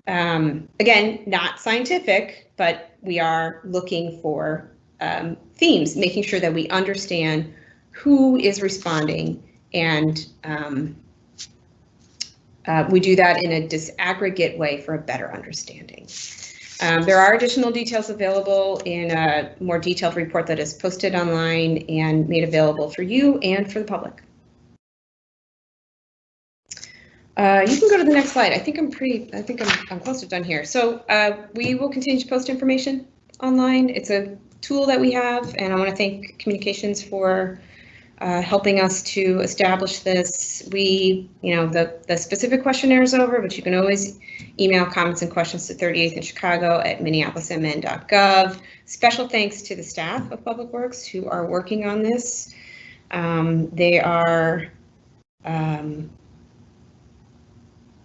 Again, not scientific, but we are looking for themes, making sure that we understand who is responding, and we do that in a disaggregate way for a better understanding. There are additional details available in a more detailed report that is posted online and made available for you and for the public. You can go to the next slide. I think I'm close to done here. So we will continue to post information online. It's a tool that we have, and I want to thank Communications for helping us to establish this. The specific questionnaire is over, but you can always email comments and questions to 38th in Chicago at minneapolismn.gov. Special thanks to the staff of Public Works who are working on this. They are,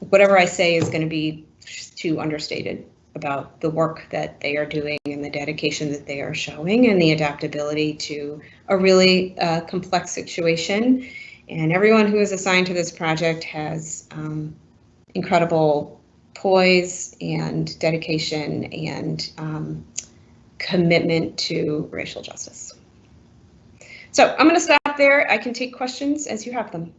whatever I say is going to be too understated about the work that they are doing and the dedication that they are showing and the adaptability to a really complex situation. And everyone who is assigned to this project has incredible poise and dedication and commitment to racial justice. So I'm going to stop there. I can take questions as you have them.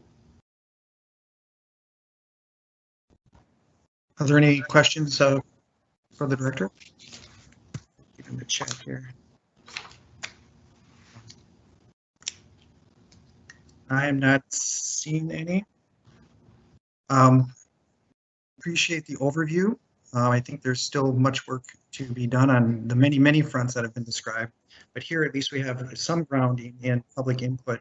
Are there any questions for the director? Give him a check here. I am not seeing any. Appreciate the overview. I think there's still much work to be done on the many fronts that have been described, but here at least we have some grounding in public input,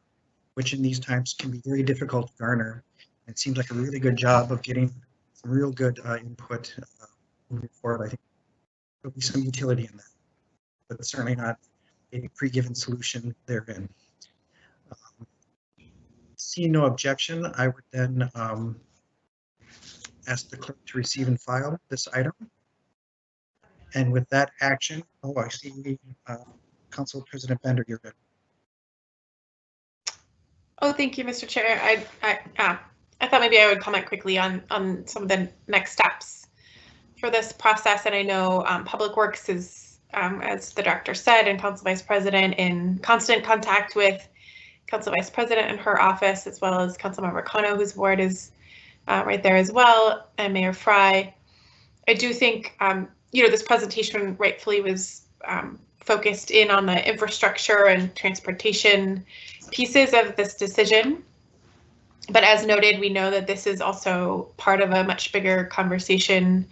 which in these times can be very difficult to garner. It seems like a really good job of getting some real good input moving forward. I think there'll be some utility in that, but certainly not a pre-given solution therein. Seeing no objection, I would then ask the clerk to receive and file this item. And with that action, I see Council President Bender, you're good. Oh, thank you, Mr. Chair. I thought maybe I would comment quickly on some of the next steps for this process. And I know Public Works is, as the director said, and Council Vice President in constant contact with Council Vice President in her office, as well as Councilmember Kano, whose ward is right there as well, and Mayor Fry. I do think, this presentation rightfully was focused in on the infrastructure and transportation pieces of this decision. But as noted, we know that this is also part of a much bigger conversation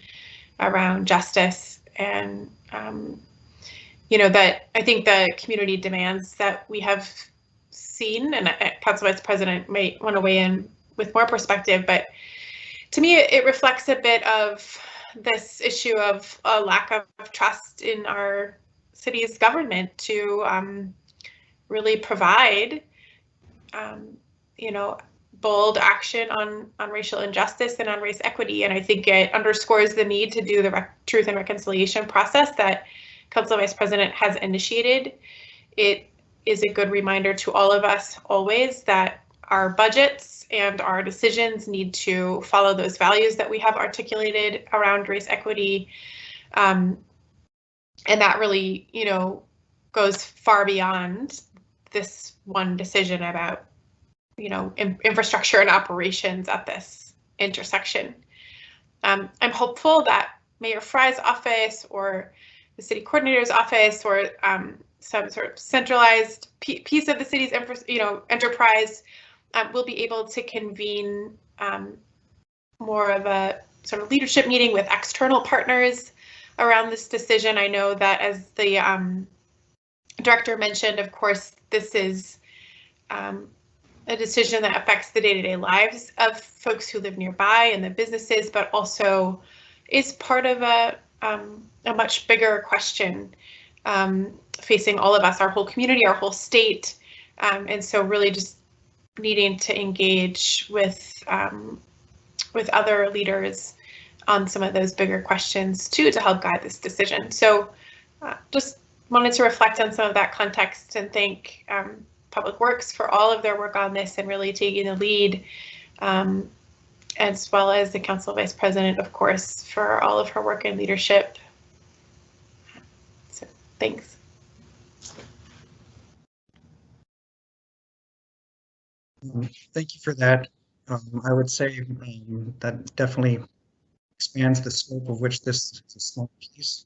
around justice, and that I think the community demands that we have seen, and Council Vice President may want to weigh in with more perspective, but to me it reflects a bit of this issue of a lack of trust in our city's government to really provide bold action on racial injustice and on race equity. And I think it underscores the need to do the truth and reconciliation process that Council Vice President has initiated. It is a good reminder to all of us always that our budgets and our decisions need to follow those values that we have articulated around race equity. And that really, goes far beyond this one decision about, infrastructure and operations at this intersection. I'm hopeful that Mayor Fry's office or the city coordinator's office or some sort of centralized piece of the city's enterprise will be able to convene more of a sort of leadership meeting with external partners around this decision. I know that, as the director mentioned, of course, this is a decision that affects the day-to-day lives of folks who live nearby and the businesses, but also is part of a much bigger question facing all of us, our whole community, our whole state. And so really just needing to engage with other leaders on some of those bigger questions too, to help guide this decision. So just wanted to reflect on some of that context and thank Public Works for all of their work on this and really taking the lead, as well as the Council Vice President, of course, for all of her work and leadership. So thanks. Thank you for that. I would say that definitely expands the scope of which this is a small piece.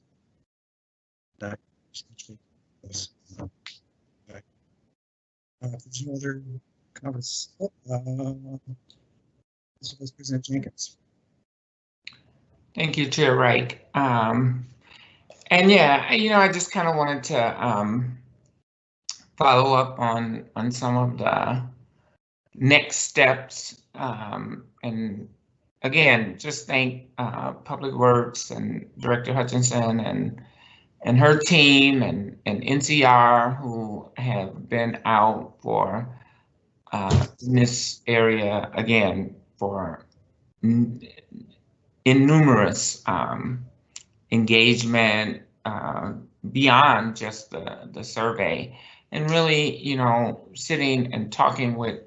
That is, if there's no other comments, Vice President Jenkins. Thank you, Chair Reich. And yeah, I just kind of wanted to follow up on some of the next steps, and again, just thank Public Works and Director Hutchinson and her team and NCR who have been out for in this area again for numerous engagement beyond just the survey, and really, sitting and talking with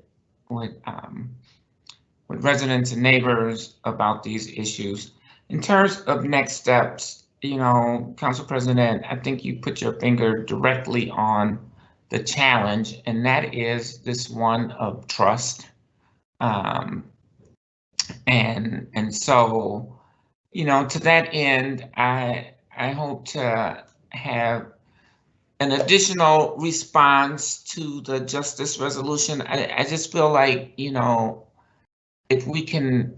residents and neighbors about these issues. In terms of next steps, Council President, I think you put your finger directly on the challenge, and that is this one of trust. And so, to that end, I hope to have an additional response to the justice resolution. I just feel like, if we can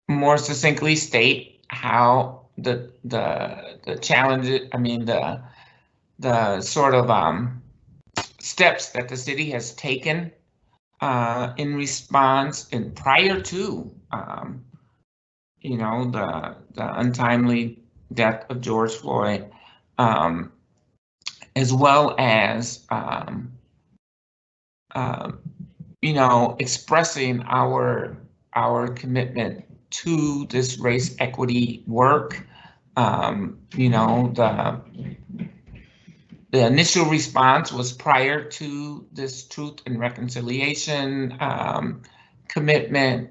more succinctly state how the challenge, the sort of steps that the city has taken in response and prior to the untimely death of George Floyd, as well as expressing our commitment to this race equity work. The initial response was prior to this Truth and Reconciliation commitment.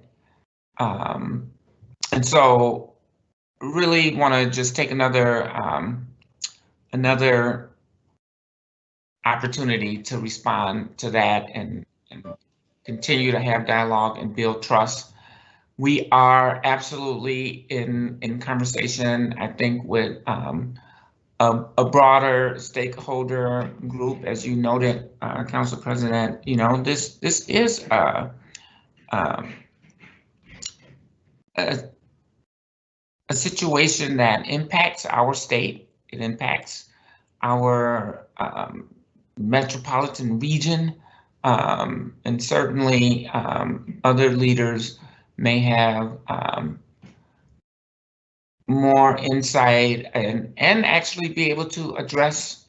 And so really want to just take another opportunity to respond to that and continue to have dialogue and build trust. We are absolutely in conversation, I think, with a broader stakeholder group, as you noted, Council President. This is a situation that impacts our state. It impacts our metropolitan region, and certainly other leaders may have more insight and actually be able to address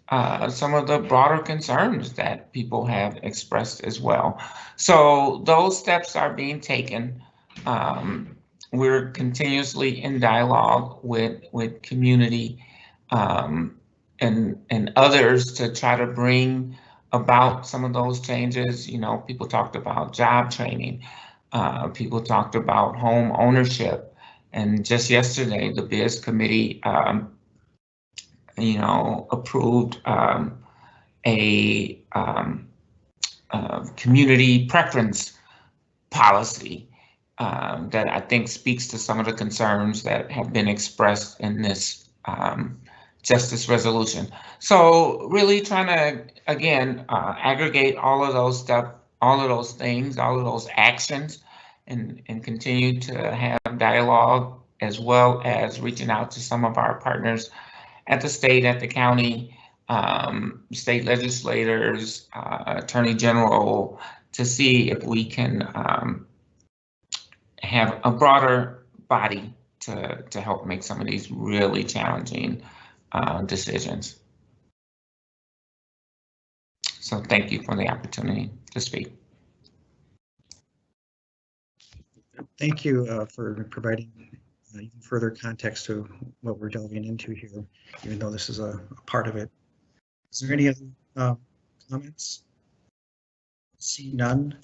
some of the broader concerns that people have expressed as well. So those steps are being taken. We're continuously in dialogue with community and others to try to bring about some of those changes. People talked about job training. People talked about home ownership. And just yesterday, the Biz Committee, approved a community preference policy that I think speaks to some of the concerns that have been expressed in this justice resolution. So really trying to, again, aggregate all of those stuff, all of those things, all of those actions, and continue to have dialogue, as well as reaching out to some of our partners at the state, at the county, state legislators, attorney general, to see if we can have a broader body to help make some of these really challenging decisions. So thank you for the opportunity to speak. Thank you for providing even further context to what we're delving into here, even though this is a part of it. Is there any other comments? See none.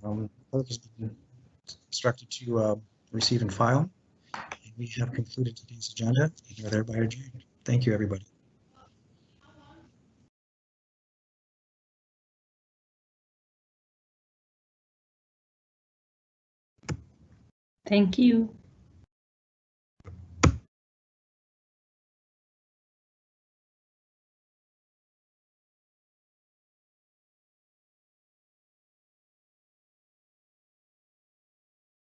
Clerk has been instructed to receive and file. And we have concluded today's agenda and are thereby adjourned. Thank you, everybody. Thank you.